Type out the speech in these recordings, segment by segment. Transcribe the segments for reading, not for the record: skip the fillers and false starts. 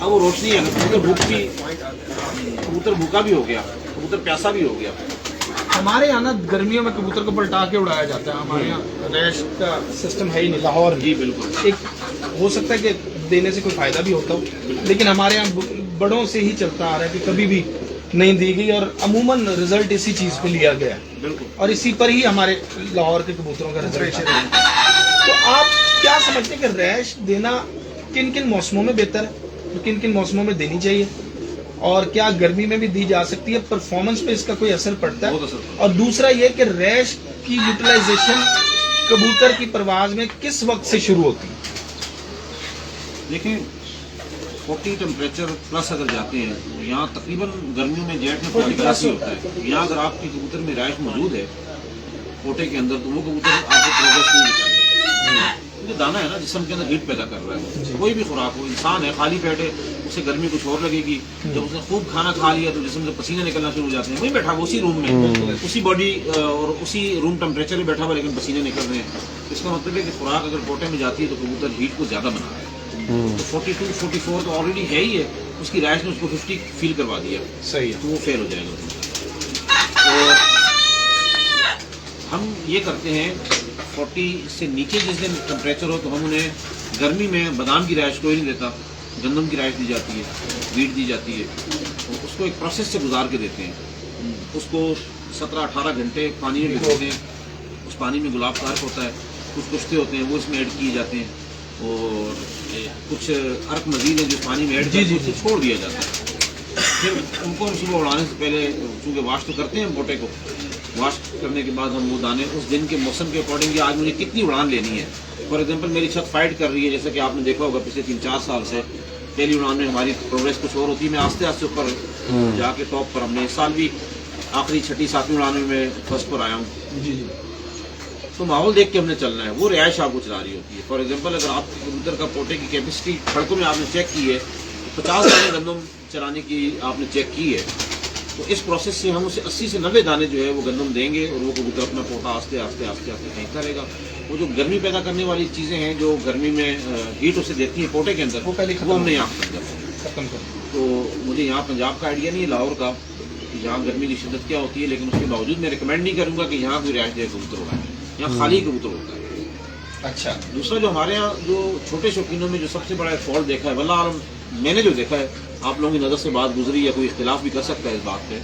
अब वो रोशनी है ना, कबूतर भूखा भी हो गया, कबूतर प्यासा भी हो गया। हमारे यहाँ ना गर्मियों में कबूतर को पलटा के उड़ाया जाता है, हमारे यहाँ रैश का सिस्टम है ही नहीं लाहौर में। जी बिल्कुल। एक हो सकता है कि देने से कोई फायदा भी होता हो, लेकिन हमारे यहाँ बड़ों से ही चलता आ रहा है कि कभी भी नहीं दी गई और अमूमन रिजल्ट इसी चीज पे लिया गया बिल्कुल, और इसी पर ही हमारे लाहौर के कबूतरों का रिजल्ट है। तो आप क्या समझते हैं कि रैश देना किन किन मौसमों में बेहतर है, किन किन मौसमों में देनी चाहिए, और क्या गर्मी में भी दी जा सकती है, परफॉर्मेंस पे इसका कोई असर पड़ता है? बहुत असर। और दूसरा ये कि रैश की यूटिलाइजेशन कबूतर की परवाज में किस वक्त से शुरू होती है? देखिए 40 टेम्परेचर प्लस अगर जाते हैं तो यहाँ तकरीबन गर्मियों में जेट में 40 प्लस ही होता है। यहाँ अगर आपके कबूतर में रैश मौजूद है कोटे के अंदर, तो वो कबूतर आपको प्रोग्रेस नहीं दिखाएगा। क्योंकि दाना है ना जिस्म के अंदर हीट पैदा कर रहा है। कोई भी खुराक हो, इंसान है खाली पेट है, उसे गर्मी कुछ और लगेगी। जब उसने खूब खाना खा लिया तो जिस्म से पसीने निकलना शुरू हो जाते हैं। वही बैठा हुआ उसी रूम में, उसी बॉडी और उसी रूम टेम्परेचर में बैठा हुआ, लेकिन पसीने निकल रहे हैं। इसका मतलब है कि खुराक अगर कोटे में जाती है तो कबूतर हीट को ज्यादा बना रहा है। तो 42, 44 तो ऑलरेडी है ही है, उसकी रैश ने उसको 50 फील करवा दिया। सही है। तो वो फेल हो जाएगा। और हम ये करते हैं 40 से नीचे जिस दिन टेम्परेचर हो तो हम उन्हें गर्मी में बादाम की रैश कोई नहीं देता, गंदम की रैश दी जाती है, वीट दी जाती है। तो उसको एक प्रोसेस से गुजार के देते हैं। उसको 17-18 घंटे पानी में भिगोते हैं। उस पानी में गुलाब का अर्क होता है, कुछ कुश्ते होते हैं वो इसमें ऐड किए जाते हैं, और कुछ अर्क मजीद है जो पानी में ऐड करके उसे छोड़ दिया जाता है। फिर उनको हम सुबह उड़ाने से पहले चूँकि वाश तो करते हैं बोटे को, वाश करने के बाद हम वो दाने उस दिन के मौसम के अकॉर्डिंग आज मुझे कितनी उड़ान लेनी है। फॉर एग्जांपल मेरी छत फाइट कर रही है, जैसे कि आपने देखा होगा पिछले 3-4 साल से पहली उड़ान में हमारी प्रोग्रेस कुछ और होती है। मैं आस्ते आस्ते ऊपर जाके टॉप पर, हमने इस साल भी आखिरी 6ठी-7वीं उड़ान में मैं फर्स्ट पर आया हूँ। जी जी। तो माहौल देख के हमने चलना है, वो रिहाइश आपको चला रही होती है। फॉर एग्जांपल अगर आप कबूतर का पोटे की कैपेसिटी सड़कों में आपने चेक की है, 50 दाने गंदम चलाने की आपने चेक की है, तो इस प्रोसेस से हम उसे 80 से 90 दाने जो है वो गंदम देंगे और वो कबूतर अपना पोटा आस्ते आस्ते आस्ते आस्ते फेंकता रहेगा। वो जो गर्मी पैदा करने वाली चीज़ें हैं जो गर्मी में हीट उसे देती है पोटे के अंदर, वो पहले वो हमने यहाँ खत्म कर। तो मुझे यहाँ पंजाब का आइडिया नहीं है, लाहौर का, कि यहाँ गर्मी की शिद्दत क्या होती है, लेकिन उसके बावजूद मैं रिकमेंड नहीं करूँगा कि यहाँ कोई रिहाइश दे कबूतर उड़ाए। यहाँ खाली कबूतर होता है। अच्छा। दूसरा जो हमारे यहाँ जो छोटे शौकीनों में जो सबसे बड़ा फॉल्ट देखा है, वल्लाह आलम मैंने जो देखा है, आप लोगों की नज़र से बात गुजरी या कोई इख्तिलाफ भी कर सकता है इस बात पे,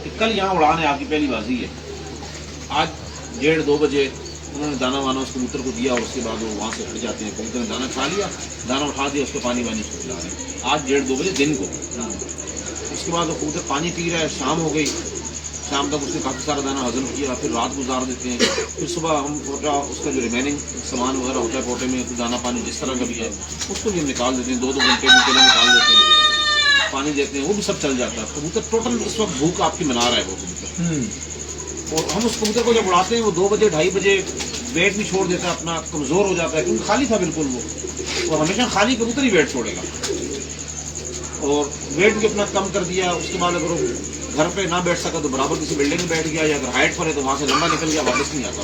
कि कल यहाँ उड़ान है, आपकी पहली बाजी है, आज 1:30-2 बजे उन्होंने दाना वाना उस कबूतर को दिया और उसके बाद वो वहाँ से हट जाते हैं। कबूतर ने दाना खा लिया, दाना उठा दिया, उसको पानी वानी उसको पिला रहे हैं। आज 1:30-2 बजे दिन को, उसके बाद वो कबूतर पानी पी रहा है, शाम हो गई, शाम तक उसने काफ़ी सारा दाना हजम किया, फिर रात गुजार देते हैं। फिर सुबह हम पोटा उसका जो रिमेनिंग सामान वगैरह होता है पोटे में, तो दाना पानी जिस तरह का भी है उसको भी हम निकाल देते हैं, 2-2 घंटे में पहले निकाल देते हैं, पानी देते हैं, वो भी सब चल जाता है। कबूतर टोटल इस वक्त भूख आपकी मना रहा है वो कबूतर। और हम उस कबूतर को जब उड़ाते हैं वो 2 बजे 2:30 बजे वेट भी छोड़ देता है, अपना कमज़ोर हो जाता है, क्योंकि खाली था बिल्कुल वो, और हमेशा खाली कबूतर ही वेट छोड़ेगा। और वेट भी अपना कम कर दिया। उसके बाद अगर वो घर पे ना बैठ सका तो बराबर किसी बिल्डिंग में बैठ गया, या अगर हाइट पर है तो वहाँ से लंबा निकल गया, वापस नहीं आता।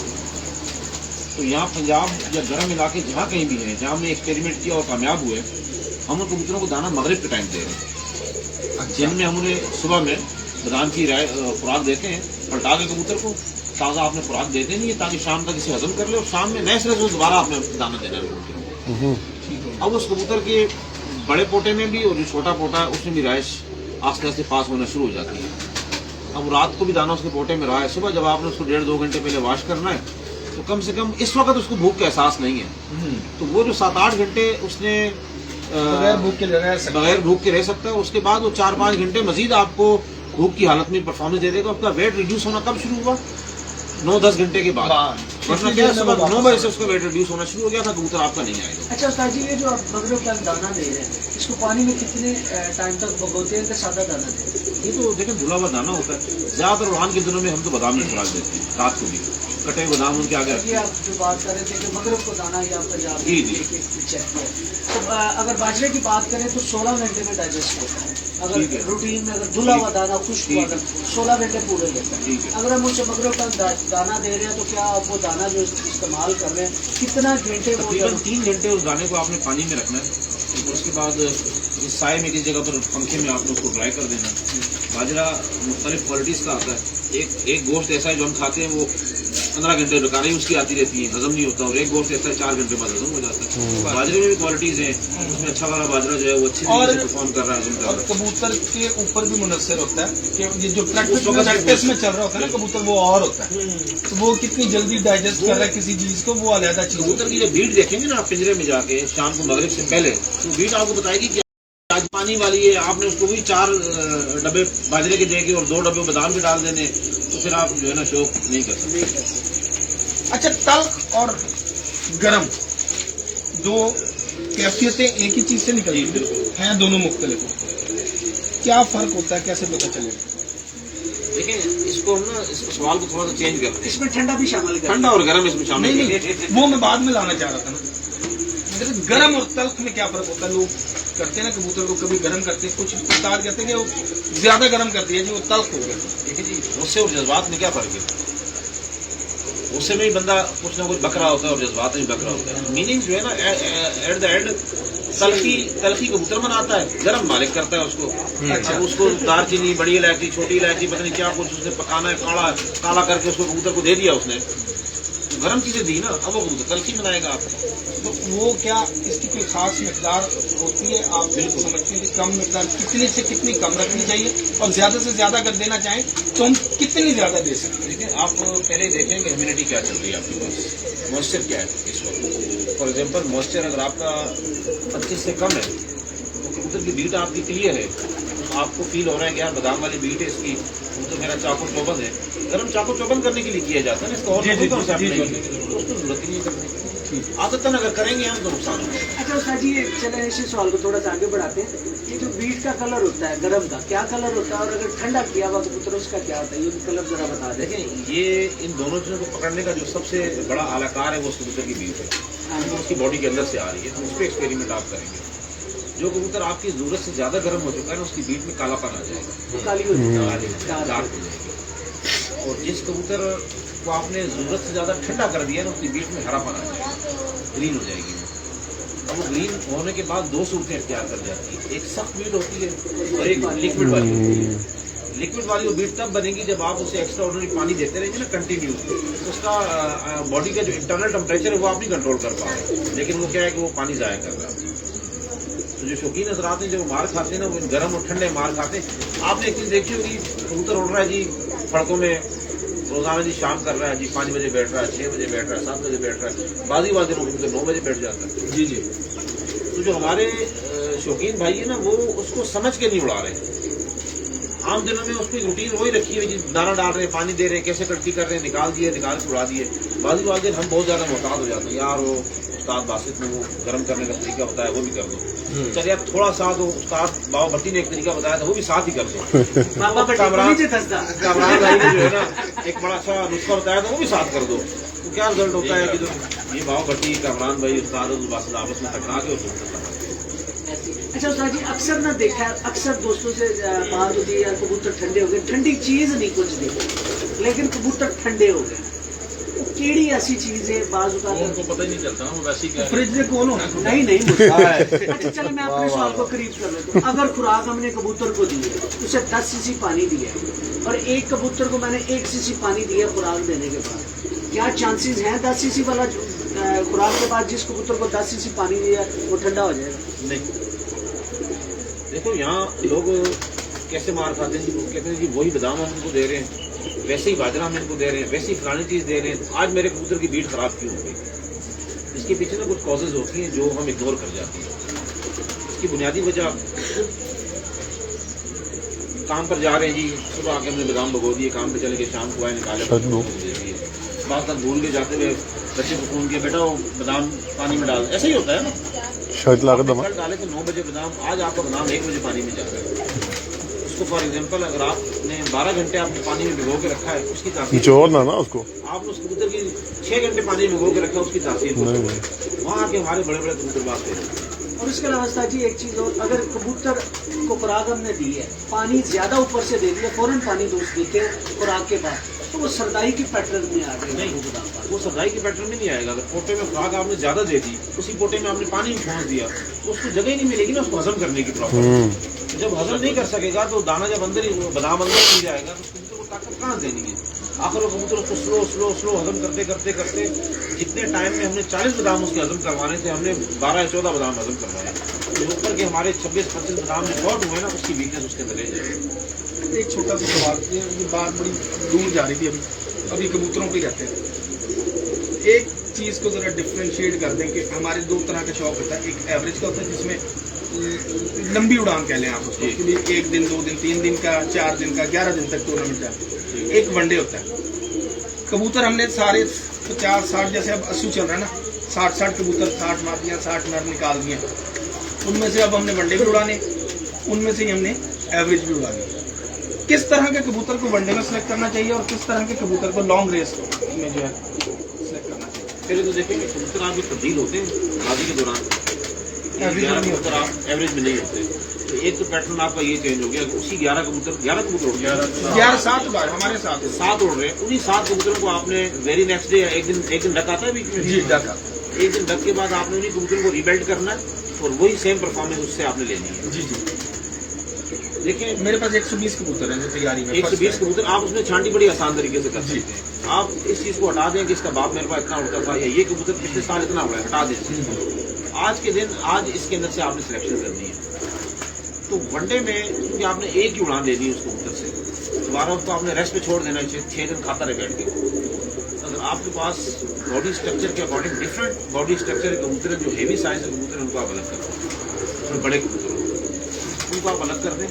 तो यहाँ पंजाब या गर्म इलाके जहाँ कहीं भी हैं जहाँ हमने एक्सपेरिमेंट किया और कामयाब हुए, हम उन कबूतरों को दाना मगरिब के टाइम दे रहे हैं। दिन में हम उन्हें सुबह में बादाम की खुराक देते हैं, पलटा के कबूतर को ताज़ा आपने खुराक देते नहीं है, ताकि शाम तक इसे हजम कर ले और शाम में नए सिरे से दोबारा आपने दाना देना है कबूतर को। अब उस कबूतर के बड़े पोटे में भी और जो छोटा पोटा है उसमें भी राइश आस्ते आस्ते पास होना शुरू हो जाती है। अब रात को भी दाना उसके पोटे में रहा है, सुबह जब आपने उसको 1.5-2 घंटे पहले वॉश करना है, तो कम से कम इस वक्त उसको भूख का एहसास नहीं है। तो वो जो 7-8 घंटे उसने बगैर भूख के रह सकता है, उसके बाद वो 4-5 घंटे मजीद आपको भूख की हालत में परफॉर्मेंस दे देगा। उसका वेट रिड्यूस होना कब शुरू हुआ? 9-10 घंटे के बाद। वरना क्या सुबह 9 बजे से उसका वेट रिड्यूस होना शुरू हो गया था, कबूतर आपका नहीं आएगा। अच्छा उस्ताद जी, ये जो आप मगरिब तक दाना दे रहे हैं, इसको पानी में कितने टाइम तक भगोते हैं कि सादा दाना देते हैं? ये तो देखें धुला हुआ दाना होता है। ज़्यादातर उड़ान के दिनों में हम तो बादाम की खुराक देते हैं, रात को भी कटे हुए बादाम उनके आगे रखते हैं। आप जो बात कर रहे थे कि मगरिब को दाना या पंजाब जी चेक किया, तो अगर बाजरे की बात करें तो 16 घंटे में डाइजेस्ट होता है। अगर रूटीन में अगर धुला हुआ दाना खुश्क हुआ 16 घंटे पूरे लेता है। अगर हम उसे मगरिब तक दाना दे रहे हैं तो क्या आप वो दाना जो इस्तेमाल कर रहे हैं कितना घंटे? तकरीबन 3 घंटे उस दाने को आपने पानी में रखना है। उसके बाद किसी साए में किसी जगह पर पंखे में आपने उसको ड्राई कर देना। बाजरा मुख्तलिफ क्वालिटीज़ का आता है। एक गोश्त ऐसा है जो हम खाते हैं वो 15 घंटे रुकानी उसकी आती रहती है, हजम नहीं होता, और एक गोश्त ऐसा है 4 घंटे बाद हजम हो जाता है। बाजरे में भी क्वालिटीज़ हैं, उसमें अच्छा वाला बाजरा जो है वो अच्छी तरीके से परफॉर्म कर रहा है, हजम कर रहा है। कबूतर के ऊपर भी मुनस्सर होता है कि ये जो प्रैक्टिस में चल रहा होता है ना कबूतर, वो और होता है, तो वो कितनी जल्दी डाइजेस्ट कर रहा है किसी चीज को, वो अलग चीज। कबूतर की जब बीट देखेंगे ना आप पिंजरे में जाके शाम को मगरिब से पहले, तो बीट आपको बताएगी कि आज पानी वाली है, आपने उसको भी 4 डब्बे बाजरे के देके और 2 डब्बे बादाम के डाल देने, तो फिर आप जो है ना शौक नहीं कर सकते। अच्छा, तल्ख और गरम दो कैफियतें एक ही चीज से निकलती हैं, दोनों मुख्तलिफ, क्या फर्क होता है, कैसे पता चलेगा? देखिए इसको हम ना इस सवाल को थोड़ा सा चेंज करते हैं, इसमें ठंडा भी शामिल कर, ठंडा और गर्म इसमें शामिल नहीं, वो मैं बाद में लाना चाह रहा था ना। गरम और तल्ख में क्या फर्क होता है? लोग करते हैं ना कबूतर को कभी गर्म करते हैं, कुछ उस्ताद कहते हैं कि वो ज्यादा गर्म कर दिया जी वो तल्ख हो गया। देखिए जी, उससे और जज्बात में क्या फर्क है? उससे में ही बंदा कुछ ना कुछ बकरा होता है और जज्बात में बकरा होता है। मीनिंग जो है ना एट द एंड तलखी कबूतर बनाता है, गर्म मालिक करता है उसको। अच्छा। अब उसको दालचीनी, बड़ी इलायची, छोटी इलायची, पता नहीं क्या कुछ उसने पकाना है, काला करके उसको कबूतर को दे दिया उसने, गर्म चीजें दी ना, अब वो कबूतर तलखी बनाएगा आप। तो वो क्या इसकी कोई खास मिकदार होती है? आप बिल्कुल समझते हैं कि कम मिकदार कितनी से कितनी कम रखनी चाहिए, और ज्यादा से ज्यादा अगर देना चाहें तो हम कितनी ज्यादा दे सकते हैं? देखिए आप पहले देखेंगे ह्यूमिडिटी क्या चल रही है आपके पास, मॉइस्चर क्या है इस वक्त। फॉर एग्जाम्पल मॉइस्चर अगर आपका 25 से कम है तो कबूतर की बीट आपकी क्लियर है, तो आपको फील हो रहा है कि यार बादाम वाली बीट है इसकी, तो मेरा चाको चौबंद है। गर्म चाको चौबंद करने के लिए किया जाता है ना इसको, और उसको जरूरत ही नहीं करनी। आदतन अगर करेंगे हम तो नुकसान होगा। अच्छा उस्ताद जी, चले इसी सवाल को थोड़ा सा आगे बढ़ाते हैं। ये जो बीट का कलर होता है गरम का, क्या कलर होता है, और अगर ठंडा किया हुआ कबूतर उसका क्या होता है, ये कलर जरा बता दें। देखें ये इन दोनों चीज़ों को पकड़ने का जो सबसे बड़ा आलाकार है वो उस कबूतर की बीट है, जो उसकी बॉडी के अंदर से आ रही है, तो उस पर एक्सपेरिमेंट आप करेंगे। जो कबूतर आपकी जरूरत से ज्यादा गर्म हो चुका है ना, उसकी बीट में कालापन आ जाएगा, काली हो जाएगी, डार्क हो जाएगी। और जिस कबूतर को आपने जरूरत से ज्यादा ठंडा कर दिया ना, उसकी बीट में हरापन आ जाएगा, ग्रीन हो जाएगी। अब वो ग्रीन होने के बाद 2 सूरतें इख्तियार कर जाती है, एक सख्त बीट होती है और एक लिक्विड वाली होती है। लिक्विड वाली वो बीट तब बनेगी जब आप उसे एक्स्ट्रा ऑर्डिनरी पानी देते रहेंगे ना कंटिन्यू, तो उसका बॉडी का जो इंटरनल टेम्परेचर है वो आप नहीं कंट्रोल कर पा रहे, लेकिन वो क्या है कि वो पानी ज़ाया कर रहा है। तो जो शौकीन नजराते हैं, जो मार खाते हैं ना, वो गर्म और ठंडे मार खाते हैं। आपने एक चीज़ देखी होगी, कबूतर उड़ रहा है जी सड़कों में, रोजाना जी शाम कर रहा है जी, 5 बजे बैठ रहा है, 6 बजे बैठ रहा है, 7 बजे बैठ रहा है, बाजी दिनों कबूतर 9 बजे बैठ जाता है। जी जी। तो जो हमारे शौकीन भाई है ना, वो उसको समझ के नहीं उड़ा रहे। आम दिनों में उसकी रूटीन वही रखी हुई, दाना डाल रहे हैं, पानी दे रहे हैं, कैसे कट्टी कर रहे हैं, निकाल दिए, निकाल के उड़ा दिए। बाजी दिन हम बहुत ज्यादा मोहताज हो जाते हैं, यार वो उस्ताद बासित में वो गर्म करने का तरीका बताया वो भी कर दो, चलिए आप थोड़ा सा दो, उस्ताद बाबा भट्टी ने एक तरीका बताया था वो भी साथ ही कर दो। कामरान भाई ने जो है ना एक बड़ा अच्छा नुस्खा बताया था वो भी साथ कर दो। तो क्या रिजल्ट होता है कि जो ये बाबा भट्टी, कामरान भाई, उस्ताद बासित आपस में टकरा के। अच्छा उस्ताद जी, अक्सर ना देखा है, अक्सर दोस्तों से बात होती है यार कबूतर ठंडे हो गए, ठंडी चीज नहीं कुछ देखी, लेकिन कबूतर ठंडे हो गए। केड़ी ऐसी चीज है बाजू का उनको पता ही नहीं चलता, वो वैसे ही फ्रिज में कौन होना? नहीं अच्छा चलो मैं अपने सवाल को करीब कर लेता हूँ। अगर खुराक हमने कबूतर को दी है, उसे 10 सीसी पानी दिया है, और एक कबूतर को मैंने 1 सीसी पानी दिया खुराक देने के बाद, क्या चांसेस हैं 10 सीसी वाला खुराक के बाद जिस कबूतर को 10 सीसी पानी दिया वो ठंडा हो जाएगा? नहीं। देखो यहाँ लोग कैसे मार खाते हैं जी, कहते हैं जी वही बादाम हम उनको दे रहे हैं, वैसे ही बाजरा हम इनको दे रहे हैं, वैसे ही फलानी चीज़ दे रहे हैं, आज मेरे कबूतर की बीट खराब क्यों हो गई? इसके पीछे ना कुछ कॉजेज होती हैं जो हम इग्नोर कर जाते हैं। इसकी बुनियादी वजह, काम पर जा रहे हैं जी, सुबह आके हमने बादाम भगो दिए, काम पे चले गए, शाम को आए निकाले दे दिए, बात तक भूल के जाते हुए बच्चे को फोन किया, बेटा वो बादाम पानी में डाल, ऐसा ही होता है ना, कल डाले थे 9 बजे बादाम, आज आपका बादाम 1 बजे पानी में जा रहा है। उसको फॉर एग्जांपल अगर आपने 12 घंटे आपने पानी में भिगो के रखा है, उसकी तासीर जोड़ना ना उसको, आपने उस कबूतर की 6 घंटे पानी में भिगो के रखा है, उसकी तासीर वहाँ आके हमारे बड़े बड़े कबूतर बात हैं। और इसके अलावा उस्ताद जी एक चीज और, अगर कबूतर को खुराक हमने दी है, पानी ज्यादा ऊपर से दे दिया, फौरन पानी दोस्त देते हैं खुराक के बाद, तो वो सरदाई की पैटर्न में आ गए नहीं, वो सरदाई के पैटर्न में नहीं आएगा। अगर पोटे में खुराक आपने ज्यादा दे दी, उसी पोटे में आपने पानी भी छोड़ दिया, तो उसको जगह ही नहीं मिलेगी ना उसको हजम करने की प्रॉपर। जब हजम नहीं कर सकेगा तो दाना जब अंदर ही बादाम अंदर नहीं जाएगा तो कबूतर को ताकत कहाँ देनी है। आखिर वो कबूतर उसको स्लो स्लो स्लो हजम करते करते करते जितने टाइम में हमने 40 बादाम उसके हजम करवाने थे, हमने 12 या 14 बादाम हजम करवाए। तो ऊपर के हमारे 26-25 बादाम में शॉर्ट हुए ना, उसकी वीकनेस उसके अंदर रह जाएगी। एक छोटा सा सवाल, ये बात बड़ी दूर जा रही थी, अभी कबूतरों पे रहते हैं। एक चीज़ को ज़रा डिफ्रेंशिएट कर दें कि हमारे दो तरह का शौक होता है। एक एवरेज का होता है जिसमें लंबी उड़ान कह लें आप उसको, उसके लिए 1 दिन 2 दिन 3 दिन का 4 दिन का 11 दिन तक टूर्नामेंट जाते हैं। एक वनडे होता है। कबूतर हमने सारे 50-60 जैसे अब 80 चल रहा है ना, 60 कबूतर 60 मार दिया, 60 नर निकाल दिए। उनमें से अब हमने वनडे भी उड़ाने, उनमें से ही हमने एवरेज भी उड़ानी। किस तरह के कबूतर को वनडे में सेलेक्ट करना चाहिए और किस तरह के कबूतर को लॉन्ग रेस में जो है सेलेक्ट करना चाहिए? पहले तो देखेंगे कबूतर आपके तब्दील होते हैं बाजी के दौरान, कबूतर आप एवरेज में नहीं होते। तो एक तो पैटर्न आपका ये चेंज हो गया, उसी 11 कबूतर उड़ गया, 11-7 बार हमारे साथ 7 उड़ रहे हैं। उन्हीं 7 कबूतरों को आपने वेरी नेक्स्ट डे एक दिन डक आता है बीच में, जी डका, एक दिन डक के बाद आपने उन्हीं कबूतरों को रिबिल्ड करना है और वही सेम परफॉर्मेंस उससे आपने लेनी है। जी जी। देखिए मेरे पास 120 कबूतर हैं जो तैयारी में, 120 कबूतर आप उसमें छांटी बड़ी आसान तरीके से कर सकते हैं। आप इस चीज को हटा दें कि इसका बाप मेरे पास इतना उड़ता था या ये कबूतर पिछले साल इतना उड़ा है, हटा दें। आज के दिन आज इसके अंदर से आपने सिलेक्शन करनी है। तो वनडे में क्योंकि आपने एक ही उड़ान लेनी है उस कबूतर से, दोबारा उसको आपने रेस्ट पे छोड़ देना है, 6 दिन खाता रहे बैठ के। अगर आपके पास बॉडी स्ट्रक्चर के अकॉर्डिंग डिफरेंट बॉडी स्ट्रक्चर के कबूतर जो हेवी साइज के कबूतर उनको आप अलग कर दें, और बड़े कबूतर उनको आप अलग कर दें।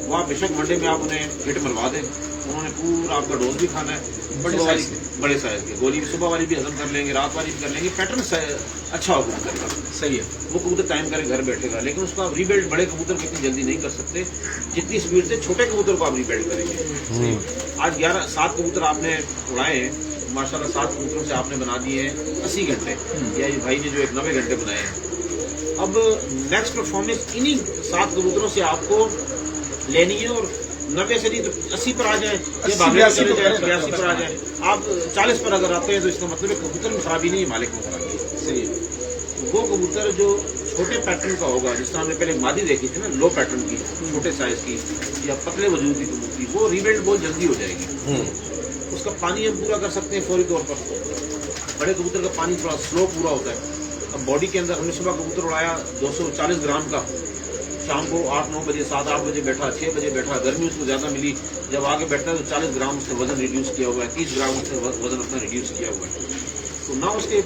वो आप बेशक वनडे में आप उन्हें हिट मरवा दें, उन्होंने पूरा आपका डोज भी खाना है, बड़े साइज के गोली सुबह वाली भी हजम कर लेंगे, रात वाली भी कर लेंगे। पैटर्न अच्छा हो कबूतर का, सही है। वो कबूतर टाइम करे घर बैठेगा, लेकिन उसको आप रीबिल्ड बड़े कबूतर को इतनी जल्दी नहीं कर सकते जितनी स्पीड से छोटे कबूतर को आप रीबिल्ड करेंगे। आज 7 कबूतर आपने उड़ाए हैं माशाल्लाह, 7 कबूतरों से आपने बना दिए हैं 80 घंटे, या ये भाई ने जो एक 90 घंटे बनाए हैं। अब नेक्स्ट परफॉर्मेंस इन्हीं 7 कबूतरों से आपको लेनी है, और 90 से नहीं तो 80 पर आ जाए, 82 पर आ जाए। आप 40 पर अगर आते हैं तो इसका मतलब है कबूतर में खराबी नहीं है, मालिक में खराबी है। सही है। वो कबूतर जो छोटे पैटर्न का होगा, जिस तरह हमने पहले मादी देखी थी ना, लो पैटर्न की, छोटे साइज की या पतले वजूद की कबूतरी, वो रीबिल्ड बहुत जल्दी हो जाएगी। उसका पानी हम पूरा कर सकते हैं फौरी तौर पर। बड़े कबूतर का पानी थोड़ा स्लो पूरा होता है। अब बॉडी के अंदर हमने सुबह कबूतर उड़ाया 240 ग्राम का, शाम को 8-9 बजे 7-8 बजे बैठा, 6 बजे बैठा, गर्मी उसको ज़्यादा मिली, जब आगे बैठता है तो 40 ग्राम उसने वजन रिड्यूस किया हुआ है, 30 ग्राम उसने वजन अपना रिड्यूस किया हुआ है। तो ना उसके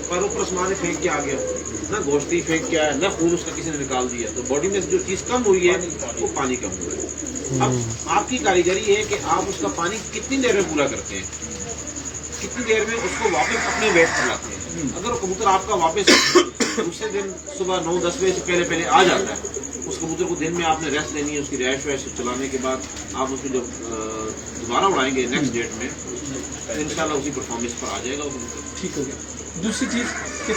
पैरों पर आसमान फेंक के आ गया, ना गोश्ती फेंक के आया, ना खून उसका किसी ने निकाल दिया। तो बॉडी में जो चीज़ कम हुई है वो पानी कम हुआ है। अब आपकी कारीगरी है कि आप उसका पानी कितनी देर में पूरा करते हैं, कितनी देर में उसको वापस अपने वेट पर लाते हैं। अगर कबूतर आपका वापस दूसरे दिन सुबह 9-10 बजे से पहले आ जाता है, उस कबूतर को दिन में आपने रेस्ट लेनी है, उसकी रैश वैश चलाने के बाद आप उसको जब दोबारा उड़ाएंगे नेक्स्ट डेट में, तो इंशाल्लाह उसी परफॉर्मेंस पर आ जाएगा वो कबूतर। ठीक हो गया। दूसरी चीज़ कि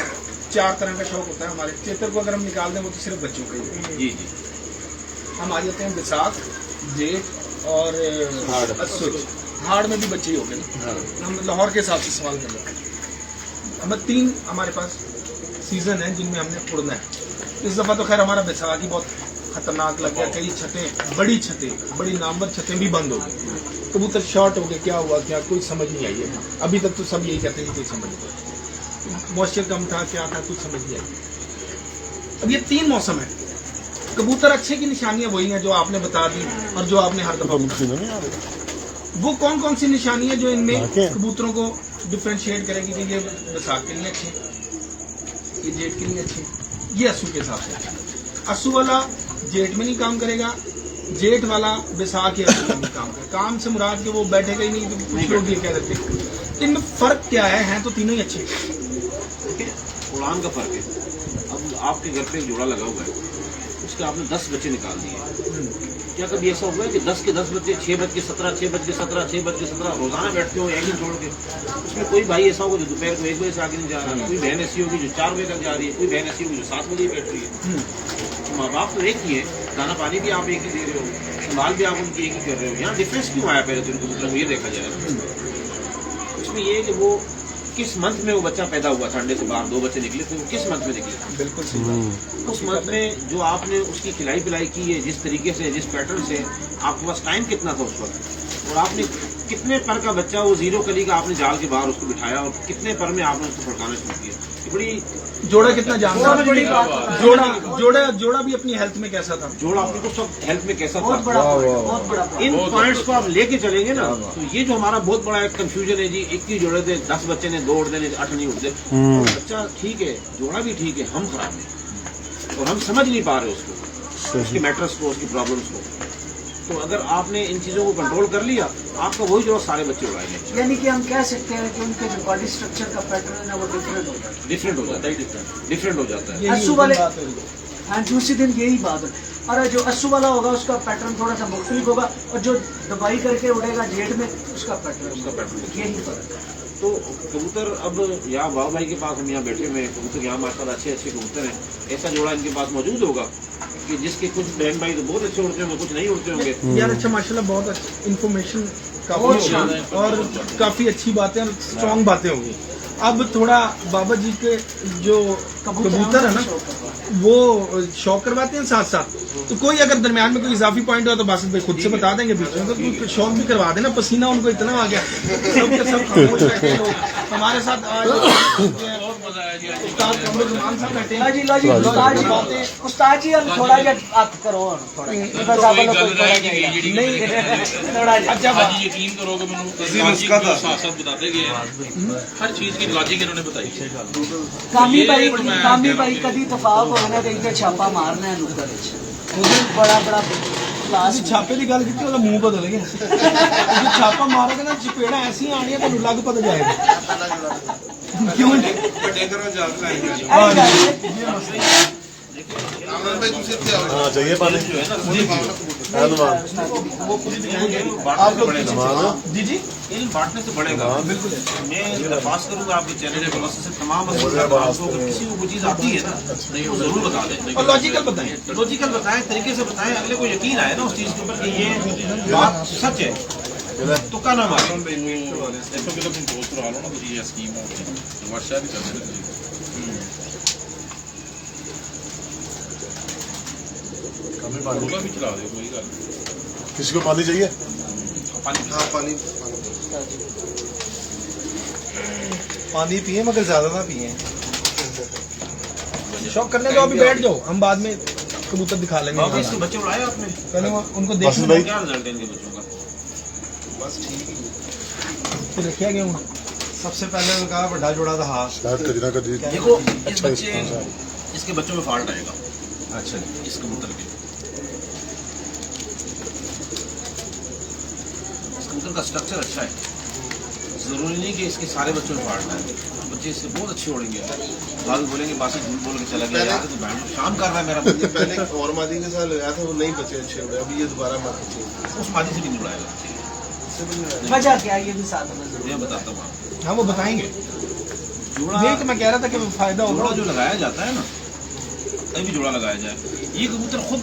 4 तरह का शौक होता है हमारे। चेतर को अगर हम निकाल दें वो तो सिर्फ बच्चों का ही है। जी जी। हम आ जाते हैं बैसाख, जेठ और असुज। हाड़ में भी बच्चे ही हो गए ना, हम लाहौर के हिसाब से सवाल कर रहे हैं। हमें 3 हमारे पास सीजन है जिनमें हमने उड़ना है। इस दफ़ा तो खैर हमारा बैसाख ही बहुत खतरनाक लग गया। कई छतें, बड़ी नामवर छतें भी बंद हो गई, कबूतर शॉर्ट हो गए। क्या हुआ क्या, कोई समझ नहीं आई है। अभी तक तो सब यही कहते हैं कि कोई समझ नहीं, मॉइस्चर कम था, क्या था, कुछ समझ नहीं आई। अब ये 3 मौसम है। कबूतर अच्छे की निशानियां वही हैं जो आपने बता दी और जो आपने हर दफा, वो कौन कौन सी निशानी है जो इनमें कबूतरों को डिफ्रेंशिएट करेगी कि ये बैसाख के लिए अच्छे, ये जेठ के लिए अच्छे, ये अस्सू के हिसाब से। अस्सू वाला जेठ में नहीं काम करेगा, जेठ वाला बैसाख या अस्सू में नहीं काम करेगा। काम से मुराद के वो बैठेगा ही नहीं, तो कुछ लोग ये कह देते हैं। इनमें फर्क क्या है? हैं तो तीनों ही अच्छे। देखिए उड़ान का फर्क है। अब आपके घर पे एक जोड़ा लगा हुआ है, उसके आपने 10 बच्चे निकाल दिए। क्या कभी ऐसा हुआ है कि 10 के 10 बच्चे, 6 बज के 17, 6 बज के 17, 6 बज के 17 रोजाना बैठते हो एक दिन छोड़ के? उसमें कोई भाई ऐसा होगा जो दोपहर को 1 बजे से आगे नहीं जा रहा, कोई बहन ऐसी होगी जो 4 बजे तक जा रही है, कोई बहन ऐसी होगी जो 7 बजे बैठ रही है। माँ बाप तो एक ही है, दाना पानी भी आप एक ही दे रहे हो, संभाल भी आप उनकी एक ही कर रहे हो। यहाँ डिफरेंस क्यों आया पहले तो इनको, मतलब ये देखा जाए उसमें ये कि वो किस मंथ में वो बच्चा पैदा हुआ था, अंडे से बाहर 2 बच्चे निकले थे, वो किस मंथ में निकले? बिल्कुल सही बात। उस मंथ में जो आपने उसकी खिलाई पिलाई की है, जिस तरीके से, जिस पैटर्न से, आपके पास टाइम कितना था उस वक्त, और आपने कितने पर का बच्चा वो 0 कली का आपने जाल के बाहर उसको बिठाया और कितने पर में आपने उसको फड़काना शुरू किया। ये बड़ी जोड़ा कितना जानता बहुत बड़ी बात है, है। जोड़ा भी अपनी हेल्थ में कैसा था? जोड़ा अपने को सब हेल्थ में कैसा बहुत था, बड़ा बहुत बड़ा इन पॉइंट्स को आप लेके चलेंगे ना, तो ये जो हमारा बहुत बड़ा एक कंफ्यूजन है जी, 21 जोड़े थे, 10 बच्चे ने 2 उड़ देने, 8 नहीं उड़ते, बच्चा ठीक है, जोड़ा भी ठीक है, हम खराब है और हम समझ नहीं पा रहे उसको, उसके मैटर्स को, उसकी प्रॉब्लम्स को। तो अगर आपने इन चीजों को कंट्रोल कर लिया, आपका वही जोड़ा सारे बच्चे उड़ाएंगे। यानी कि हम कह सकते हैं कि उनके जो बॉडी स्ट्रक्चर का पैटर्न है वो डिफरेंट होता है, डिफरेंट हो जाता है, डिफरेंट हो जाता है। यही अस्सू वाले- बात है। हाँ दूसरी दिन यही बात है। और जो अस्सू वाला होगा उसका पैटर्न थोड़ा सा मुख्तलिफ होगा, और जो दबाई करके उड़ेगा जेड में उसका पैटर्न यही फर्क है। तो कबूतर अब यहाँ बाबा भाई के पास हम यहाँ बैठे हुए हैं, कबूतर यहाँ माशाल्लाह अच्छे अच्छे कबूतर हैं, ऐसा जोड़ा इनके पास मौजूद होगा कि जिसके कुछ बहन भाई तो बहुत अच्छे उड़ते होंगे, कुछ नहीं उड़ते होंगे। यार अच्छा माशाल्लाह बहुत अच्छा इन्फॉर्मेशन बहुत काफी शानदार। होगी और काफी अच्छी बातें और स्ट्रॉन्ग बातें होंगी। अब थोड़ा बाबा जी के जो कबूतर है ना वो शौक करवाते हैं साथ साथ, तो कोई अगर दरमियान में कोई इजाफी पॉइंट हो तो बासित भाई खुद से बता देंगे बीच में, तो कोई शौक भी करवा देना। पसीना उनको इतना आ गया, सब के सब खामोश बैठे हैं लोग हमारे साथ। आज उस्ताद कमरुल रहमान साहब बैठे हैं। लो जी उस्ताद जी हम थोड़ा जा आप करो थोड़ा बस आप लोग को थोड़ा नहीं थोड़ा जा। अच्छा आज यकीन करोगे मैंने नुस्खा था साथ बताते गए हैं, हर चीज की लॉजिक इन्होंने बताई। कामी भाई कभी तफाक होना तो इधर छापा मारना है नुक्कर विच बड़ा बड़ा क्लास छापे की गल की तो मुंह बदल गया। जो छापा मारोगे ना चपेड़ा ऐसी आनी है तो लग पता जाएगा क्यों ਵੱਡੇ ਘਰੋਂ ਜਾ ਕੇ ਆਏ आमन भाई दूसरे से आओ। हाँ चाहिए पानी जो है ना धन्यवाद। वो खुद भी कहेंगे बांटने से बढ़ेगा। जी जी इन बांटने से बढ़ेगा। बिल्कुल। मैं दरख्वास्त करूंगा आपके चैनल के से तमाम आपको किसी को कोई चीज आती है ना तो जरूर बता दें और लॉजिकल बताएं, लॉजिकल बताएं, तरीके से बताएं, अगले को यकीन आए ना उस चीज के ऊपर कि ये बात सच है, तो क्या नाम है देखो कि तुम दोस्त रहा लो ना तो ये स्कीम हो तो वर्षा भी चलने लगी। रोला भी चला दो कोई गल किसी को पानी चाहिए? पानी पानी पिए मगर ज्यादा ना पिए। शौक करने दो, अभी बैठ जाओ, हम बाद में कबूतर दिखा लेंगे। बाकी इसके बच्चे उड़ाए आपने? पहले उनको बस देख भाई। क्या रिजल्ट है इनके बच्चों का? फिर रखा गया हूँ। सबसे पहले उनका बड़ा जोड़ा था हाथ। शायद कभी ना कभी देखो इस अच्छा बच्चे रिस्पॉन्स इसके बच्चों में फॉल्ट आएगा अच्छा इस कबूतर के। इस कबूतर का स्ट्रक्चर अच्छा है, जरूरी नहीं कि इसके सारे बच्चों में फॉल्ट आए। बच्चे इससे बहुत अच्छे उड़ेंगे, बाद में बोलेंगे बासी झूठ बोल के चला गया यार, तो बैंड शाम कर रहा है मेरा बच्चा। पहले एक और मादी के साथ लगाया था, वो नहीं बचे अच्छे उड़े, अभी ये दोबारा मत बचे। उस मादी से भी नहीं उड़ाएगा बच्चे। वजह क्या है ये भी साथ में जरूर मैं बताता हूँ आपको। हाँ वो बताएंगे। जोड़ा यही तो मैं कह रहा था कि फायदा होगा। जोड़ा जो लगाया जाता है ना, कहीं भी जोड़ा लगाया जाए, ये कबूतर खुद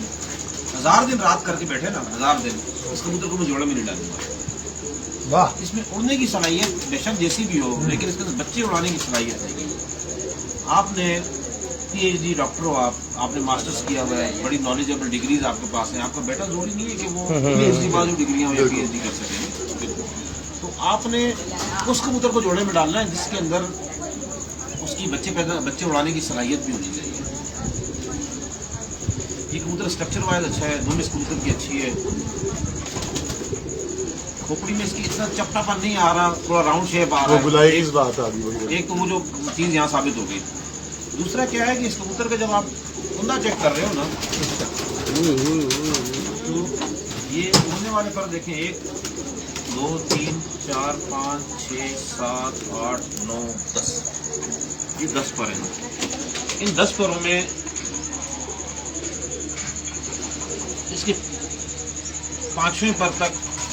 1000 दिन रात करके बैठे ना, 1000 दिन, इस कबूतर को मैं जोड़ा में नहीं डालूंगा। वाह, इसमें उड़ने की सलाहियत बेशक जैसी भी हो, लेकिन इसके अंदर बच्चे उड़ाने की सलाहियत है। आपने PhD डॉक्टर हो, आपने मास्टर्स किया हुआ है, बड़ी नॉलेजेबल डिग्रीज आपके पास है, आपका बेटा जरूरी नहीं है कि वो PhD बाद जो डिग्रियां हो या PhD कर सके। तो आपने उस कबूतर को जोड़े में डालना है जिसके अंदर उसकी बच्चे उड़ाने की सलाहियत भी होनी चाहिए। ये कबूतर स्ट्रक्चर वाइज अच्छा है, दुम इस कबूतर की अच्छी है, खोपड़ी में इसकी इतना चपटापन नहीं आ रहा, थोड़ा राउंड शेप आ वो रहा बुलाई है। किस बात आ गई वही एक तो वो जो चीज यहाँ साबित हो गई। दूसरा क्या है कि इस कबूतर का जब आप कुंदा चेक कर रहे हो ना, तो ये उड़ने वाले पर देखें, 1 2 3 4 5 6 7 8 9 10, ये 10 पर है। इन 10 परों में इसके 5वें पर तक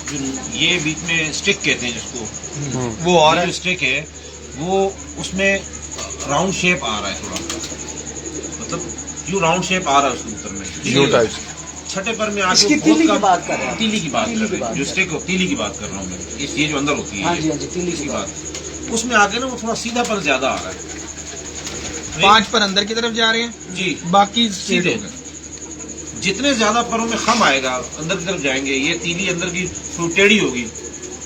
जो ये बीच में स्टिक कहते हैं जिसको, वो और ये जो स्टिक है वो उसमें राउंड शेप आ रहा है, थोड़ा मतलब क्यों राउंड शेप आ रहा है उस कबूतर में, न्यू टाइप्स। छठे पर में आके इसकी बहुत तीली की कम- बात कर रहे हैं। तीली की बात तीली कर की रहे हैं, बात जो कर स्टेक तीली की बात कर रहा हूँ मैं, ये जो अंदर होती है हाँ ये, जी हाँ जी तीली इसकी की बात बात उसमें आके ना वो थोड़ा सीधापन ज्यादा आ रहा है 5 पर अंदर की तरफ जा रहे हैं, जी। बाकी स्ट्रेट सीधे हो गए। जितने ज्यादा परों में खम आएगा अंदर की तरफ जाएंगे, ये तीली अंदर की थोड़ी टेढ़ी होगी,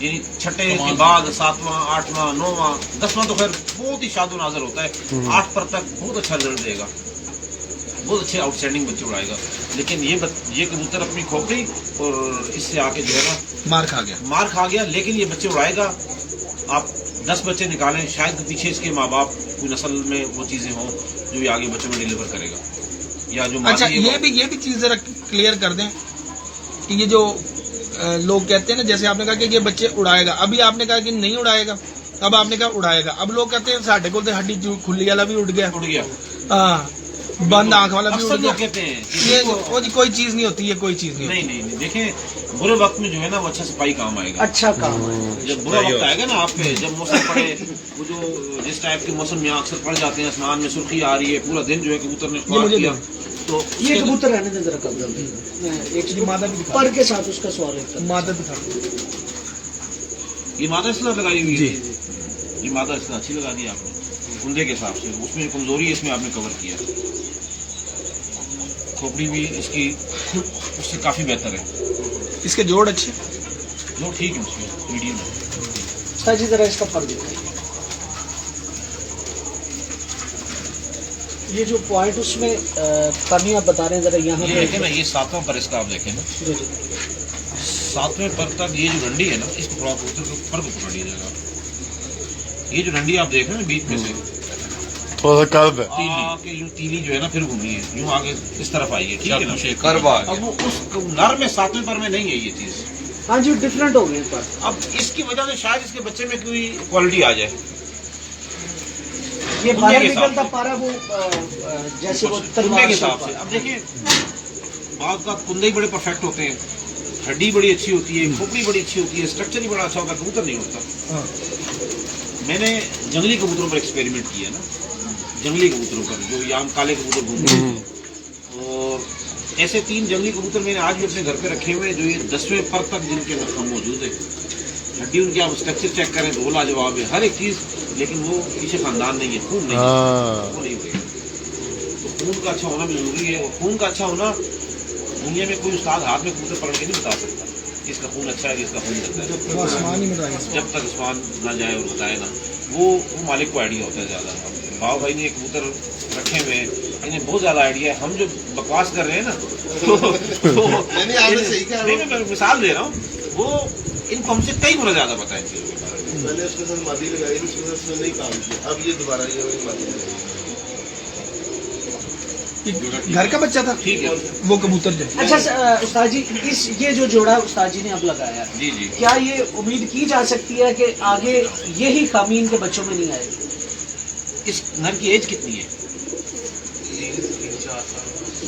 यानी छठे के बाद 7वां 8वां 9वां 10वां तो खैर बहुत ही शादो नाजर होता है, 8 पर तक बहुत अच्छा रिजल्ट देगा, बहुत अच्छे आउटस्टैंडिंग बच्चे उड़ाएगा। लेकिन ये कबूतर अपनी खोपड़ी और इससे आके जो है ना मार खा गया, लेकिन ये बच्चे उड़ाएगा। आप 10 बच्चे निकालें, शायद पीछे इसके माँ बाप कोई नस्ल में वो चीजें हों जो ये आगे बच्चों में डिलीवर करेगा, या जो अच्छा मादी है ये भी चीज जरा क्लियर कर दें कि ये जो लोग कहते हैं ना, जैसे आपने कहा कि ये बच्चे उड़ाएगा, अभी आपने कहा कि नहीं उड़ाएगा, अब आपने कहा उड़ाएगा, अब लोग कहते हैं साढ़े को हड्डी खुली वाला भी उड़ गया, उड़ गया। हाँ बंद आंख वाला भी अक्सर उड़ गया। लोग कहते हैं कि ये देखो- वो जी कोई चीज नहीं होती, ये कोई चीज नहीं नहीं नहीं नहीं, देखें बुरे वक्त में जो है ना वो अच्छा सिपाही काम आएगा। अच्छा काम है। जब बुरा वक्त आएगा ना आप पे, जब मौसम पड़े, वो जो जिस टाइप के मौसम में अक्सर पड़ जाते हैं, आसमान में सुर्खी आ रही है, पूरा दिन जो है कबूतर ने ख्वार मुझे किया, तो ये कबूतर रहने दे जरा कब्जा में। मैं एक ये मादा भी दिखा पर के साथ उसका सवाल है मादा दिखा ये मादा इसलिए लगाई हुई जी। है, ये मादा इसलिए अच्छी लगा दी आपने कुंदे के हिसाब से, उसमें कमजोरी है इसमें आपने कवर किया, खोपड़ी भी इसकी उससे काफी बेहतर है, इसके जोड़ अच्छे। जो ठीक है उसमें मीडियम है। उस्ताद जी जरा इसका फर्क दिखाइए। ये जो पॉइंट उसमें कमी आप बता रहे हैं जरा यहाँ ये पे देखें ना, ये 7वां पर इसका आप देखें ना, जी जी 7वें पर तक ये जो डंडी है ना, इसको थोड़ा कबूतर को पर को पकड़ लीजिएगा, ये जो डंडी आप देख रहे हैं ना बीच में से थोड़ा सा कर्व है। आके यूं तीली जो है ना फिर घूमी है, यूं आगे इस तरफ आई है, ठीक है ना, करवा अब वो उस नर में 7वें पर में नहीं है ये चीज, हाँ जी डिफरेंट हो गए पर अब इसकी वजह से शायद इसके बच्चे में कोई क्वालिटी आ जाए। ये कुंदे बाहर के हिसाब निकलता से। पारा वो जैसे वो कुंदे तलवार के से हिसाब से, अब देखिए बात का कुंदे ही बड़े परफेक्ट होते हैं, हड्डी बड़ी अच्छी होती है, खोपड़ी बड़ी अच्छी होती है, स्ट्रक्चर ही बड़ा अच्छा होता है, कबूतर नहीं होता। मैंने जंगली कबूतरों पर एक्सपेरिमेंट किया ना, जंगली कबूतरों पर जो याम काले कबूतर घूमते हैं, और ऐसे 3 जंगली कबूतर मैंने आज भी अपने घर पे रखे हुए हैं, जो ये 10वें पर तक जिनके नखम मौजूद है, हड्डी उनकी आप स्ट्रक्चर चेक करें तो लाजवाब है, हर एक चीज, लेकिन वो पीछे खानदान नहीं है, खून नहीं है, वो नहीं हुए। तो खून का अच्छा होना भी जरूरी है, और खून का अच्छा होना दुनिया में कोई उस्ताद हाथ में कबूतर पकड़ के नहीं बता सकता इसका खून अच्छा है, इसका खून गंदा है, आसमान ही में रहेगा। जब तक उस्मान ना जाए और बताए ना, वो मालिक को आइडिया होता है ज्यादा। भाव भाई ने कबूतर रखे हुए हैं, इन्हें बहुत ज्यादा आइडिया है, हम जो बकवास कर रहे हैं ना तो नहीं, आपने सही कहा। नहीं, मैं मिसाल दे रहा हूँ, वो इनको हमसे कई गुना ज्यादा पता है इन चीजों के बारे में। मैंने उसके साथ मादी लगाई, उसके साथ उसने नहीं काम किया, अब ये दोबारा ये वाली मादी लगाई। घर का बच्चा था ठीक है, वो कबूतर जो अच्छा उस्ताद जी इस ये जो जोड़ा उस्ताद जी ने अब लगाया जी जी। क्या ये उम्मीद की जा सकती है कि आगे यही खामी इनके बच्चों में नहीं आएगी? इस नर की एज कितनी है?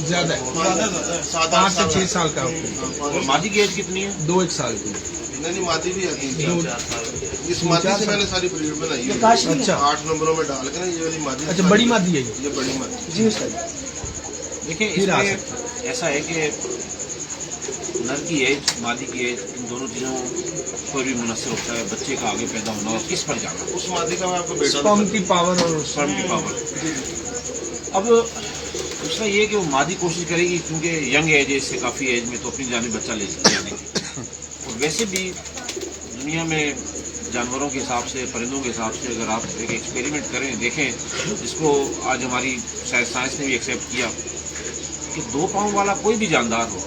ज्यादा है, 5 से 6 साल का होगा। और मादी की एज कितनी है? 2-1 साल की। नहीं मादी भी आती है 4 साल। इस मादी से मैंने सारी ब्रीड बनाई ये है, काश नहीं है? अच्छा 8 नंबरों में डाल के ना, ये वाली मादी। अच्छा बड़ी मादी है ये। ये बड़ी मादी। जी उस्ताद देखिए फिर आ इसमें ऐसा है कि नर की एज मादी की एज इन दोनों चीज़ों पर भी मुनसर होता है बच्चे का आगे पैदा होना और किस पर जाना, उस मादी का मैं आपको बेटा स्पर्म की पावर और स्पर्म की पावर। अब दूसरा ये कि वो मादी कोशिश करेगी, क्योंकि यंग एज है, इससे काफ़ी एज में तो अपनी जाने बच्चा ले जाने की। और वैसे भी दुनिया में जानवरों के हिसाब से, परिंदों के हिसाब से अगर आप एक एक्सपेरिमेंट करें, देखें, जिसको आज हमारी शायद साइंस ने भी एक्सेप्ट किया कि 2 पाँव वाला कोई भी जानदार हो,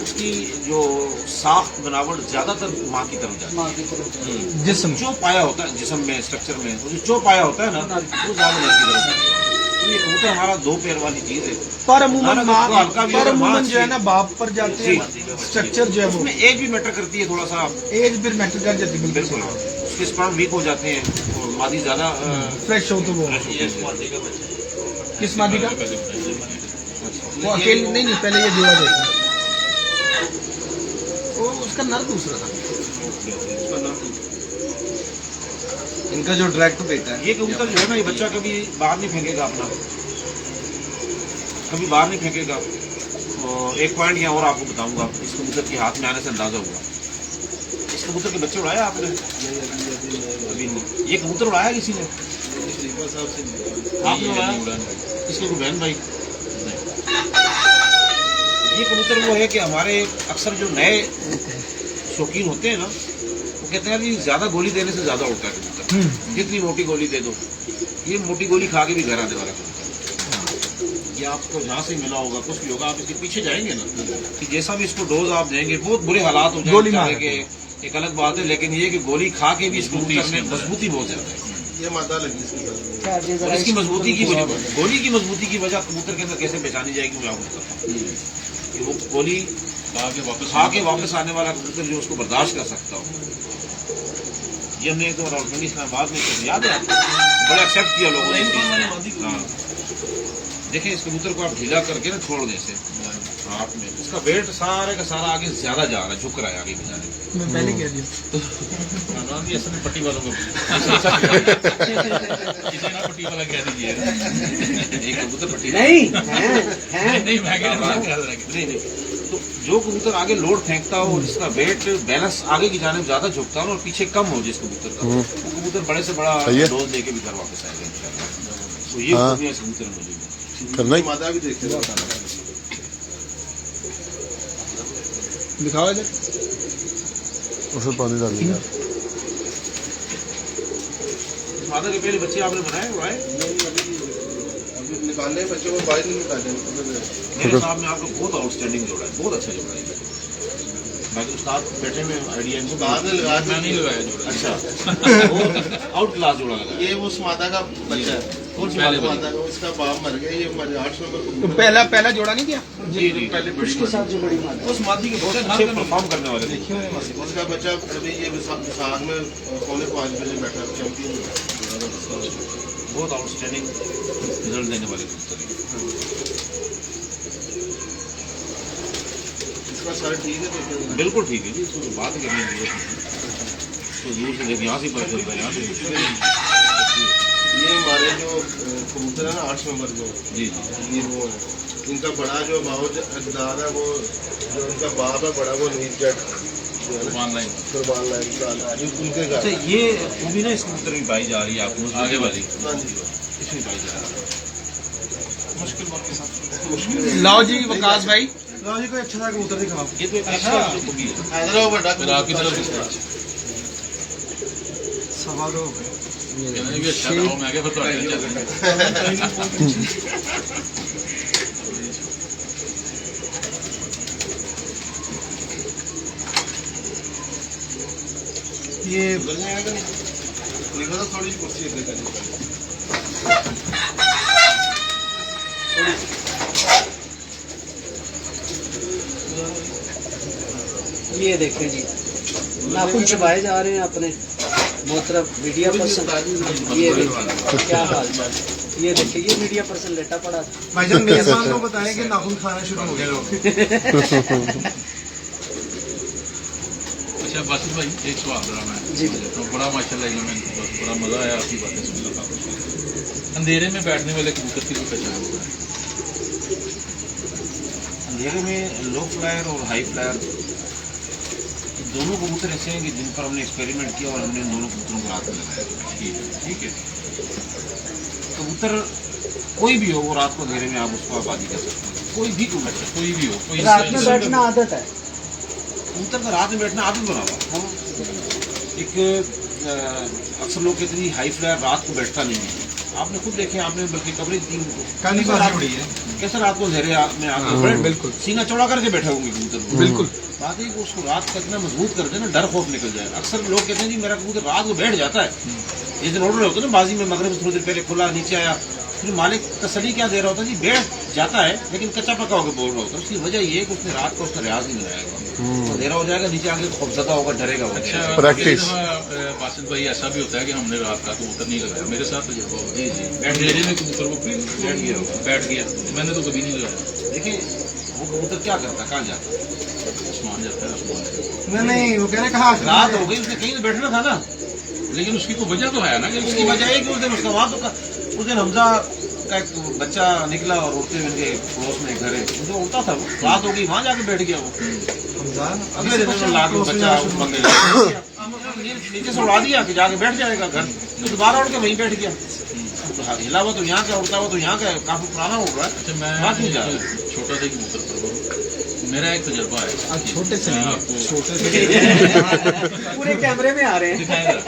उसकी जो साख्त बनावट ज्यादातर माँ की तरफ जाती माँ की तरफ है। जिस्म जो पाया होता है जिस्म में, स्ट्रक्चर में, वो जो पाया होता है ना, वो ज्यादा नर की तरफ जाता है। तो ये कबूतर हमारा 2 पैर वाली चीज है, पर अमूमन नाना को हल्का भी अगर माँ जो है चाहिए। ना बाप पर जाते हैं, स्ट्रक्चर जो है वो उसमें एज भी मैटर करती है थोड़ा सा, एज फिर मैटर कर जाती है। बिल्कुल उसके स्पर्म वीक हो जाते हैं और मादी ज्यादा फ्रेश हो तो वो किस मादी का वो अकेले नहीं पहले ये जोड़ा देखो, वो उसका नर दूसरा था। इनका जो डायरेक्ट बेटा है ये कबूतर जो है ना, ये बच्चा कभी बाहर नहीं फेंकेगा अपना, कभी बाहर नहीं फेंकेगा, एक पॉइंट यहाँ और आपको बताऊंगा, इस कबूतर के हाथ में आने से अंदाजा हुआ। इस कबूतर के बच्चे उड़ाया आपने? अभी नहीं। ये कबूतर उड़ाया किसी ने? आपने उड़ाया? इसके कोई बहन भाई? ये कबूतर वो है कि हमारे अक्सर जो नए शौकीन होते हैं ना, वो कहते हैं कि ज्यादा गोली देने से ज्यादा उड़ता है कबूतर। जितनी मोटी गोली दे दो, ये मोटी गोली खा के भी घर आने वाला कबूतर। ये आपको जहाँ से मिला होगा, कुछ भी होगा, आप इसके पीछे जाएंगे ना, कि जैसा भी इसको डोज आप देंगे, बहुत बुरे हालात हो जाएंगे, एक अलग बात है, लेकिन ये कि गोली खा के भी इस कबूतर में मजबूती बहुत ज्यादा है। ये मादा लगी इसकी और इसकी मजबूती की वजह, गोली की मजबूती की वजह कबूतर के अंदर कैसे पहचानी जाएगी, मैं आपको बताता हूँ कि वो गोली खा के वापस आने वाला कबूतर जो उसको बर्दाश्त कर सकता हो। ये हमने एक रावलपिंडी इस्लामाबाद में याद है आपको, बड़ा एक्सेप्ट किया लोगों ने। हाँ, देखें इस कबूतर को आप ढीला करके ना छोड़ दें इसे हाथ में, इसका वेट सारे का सारा आगे ज्यादा जा रहा है, झुक रहा है आगे भी जाने। मैं पहले कह दिया असल में पट्टी वालों को पट्टी वाला कह दीजिए। एक कबूतर पट्टी नहीं नहीं मैं कह रहा हूं। नहीं, तो जो कबूतर आगे लोड फेंकता हो, जिसका वेट बैलेंस आगे की जाने जाता झुकता हो और पीछे कम हो जिस कबूतर का, वो कबूतर बड़े से बड़ा डोज लेके भी घर वापस आएगा इंशाल्लाह। तो ये खूबियां इस कबूतर में मौजूद है। करना ही मादा भी देखे दिखाओ इधर। उसमें पानी डाल दिया। मादा के पहले बच्चे आपने बनाए उड़ाए? अभी निकालने बच्चों को बाहर नहीं निकाले। मेरे साहब ने आपको बहुत आउटस्टैंडिंग जोड़ा है, बहुत अच्छा जोड़ा है। बाकी उस्ताद बैठे में आइडिया इनको बाद में लगा मैं नहीं लगाया जोड़ा। अच्छा आउट क्लास जोड़ा लगा। ये उस मादा का बच्चा है। कौन सी पहले मादा? मादा का उसका बाप मर गया, ये मर 800 तो पर पहला जोड़ा नहीं किया? जी जी, पहले उसके साथ जो बड़ी मादा उस मादी के बहुत अच्छे परफॉर्म करने वाले थे। उसका बच्चा अभी ये विशाख में 4:45 बजे बैठा चैंपियन। बहुत आउटस्टैंडिंग रिजल्ट देने वाले कबूतर हैं। इसका सर ठीक है तो बिल्कुल ठीक है जी, इसको बात करने की जरूरत नहीं। तो दूर से देखिए, यहाँ से पता चलता है, यहाँ से। ये हमारे जो कबूतर है ना 8 नंबर जो, जी जी, ये वो है। इनका बड़ा जो बावजदार है, वो जो उनका बाप है बड़ा, वो नीच जेट जो है ना ऑनलाइन कुर्बान लाइन का उनके घर। अच्छा ये वो भी ना इस कबूतर में पाई जा रही है आपको आगे वाली। हाँ जी, इसमें पाई जा रही है। मुश्किल वक्त के साथ लाओ जी वकास भाई। जी कोई अच्छा सा कबूतर दिखाओ। ये तो एक अच्छा खूबी है। हैदराबाद बड़ा फिर आपकी तरफ सवा दो कहने भी अच्छा रहा मैं क्या फिर तो ये उधर नहीं आएगा नहीं, देखो तो थोड़ी कुर्सी है देखा ये देखें जी, नाखून चबाए जा रहे हैं अपने मोहतरम मीडिया पर्सन। ये देखिए क्या हाल चाल, ये देखिए ये मीडिया पर्सन लेटा पड़ा था। भाईजान मेजबान को बताएं कि नाखून खाना शुरू हो गए लोग। अच्छा बासित भाई एक सवाल रहा मैं जी। तो बड़ा माशाल्लाह इन्होंने बहुत बड़ा मजा आया आपकी बातें सुनकर। अंधेरे में बैठने वाले कबूतर की पहचान होता है? अंधेरे में लो फ्लायर और हाई फ्लायर दोनों कबूतर ऐसे हैं कि जिन पर हमने एक्सपेरिमेंट किया और हमने इन दोनों कबूतरों को रात में लगाया। ठीक है, कबूतर कोई भी हो, वो रात को अंधेरे में आप उसको आबादी कर सकते हैं, कोई भी कबूतर। कोई भी हो, कोई रात में बैठना आदत है। कबूतर का रात में बैठना आदत बना हुआ। एक अक्सर लोग कहते हैं हाई फ्लायर रात को बैठता नहीं है। आपने खुद देखे, आपने बल्कि कवरेज दी कैसे रात को अंधेरे में आकर बिल्कुल सीना चौड़ा करके बैठे होंगे कबूतर। बिल्कुल बात है कि उसको रात का इतना मजबूत कर देना, डर खौफ निकल जाए। अक्सर लोग कहते हैं जी मेरा कबूतर रात को बैठ जाता है। ये दिन ऑर्डर होता है ना बाजी में, मगरब थोड़ी देर पहले खुला नीचे आया, फिर मालिक तसली क्या दे रहा होता है जी बैठ जाता है लेकिन कच्चा पका होकर बोल रहा होता है। उसकी वजह ये है कि उसने रात को उसका रियाज नहीं लगाएगा, अंधेरा हो जाएगा, नीचे आगे खौफजदा होगा, डरेगा। अच्छा प्रैक्टिस। बासित भाई ऐसा भी होता है कि हमने रात का कबूतर नहीं लगाया, मेरे साथ तो जब जी जी, अंधेरे में कबूतर को बैठ गया, मैंने तो कभी नहीं लगाया। देखिए वो कबूतर क्या करता है, कहाँ जाता है, आसमान जाता है, आसमान नहीं वो कह रहे कहा रात हो गई, उसने कहीं तो बैठना था ना। लेकिन उसकी तो वजह तो है ना कि उसकी वजह है कि उस दिन उसका वहां तो उस दिन हमजा का एक बच्चा निकला और उड़ते हुए इनके पड़ोस में एक घर है, उनसे उड़ता था वो, रात हो गई वहाँ जाके बैठ गया वो। अगले दिन उन्होंने ला के बच्चा बंदे नीचे से उड़ा दिया कि जाके बैठ जाएगा घर, तो दोबारा उड़ के वहीं बैठ गया। तो हिला हुआ तो यहाँ का, उड़ता हुआ तो यहाँ का, काफी पुराना उड़ रहा है। अच्छा, मैं वहाँ क्यों जा रहा है? छोटा सा कबूतर पर मेरा एक तजर्बा है। छोटे से मैं नहीं, आपको छोटे से पूरे कैमरे में आ रहे हैं। दिखाएगा।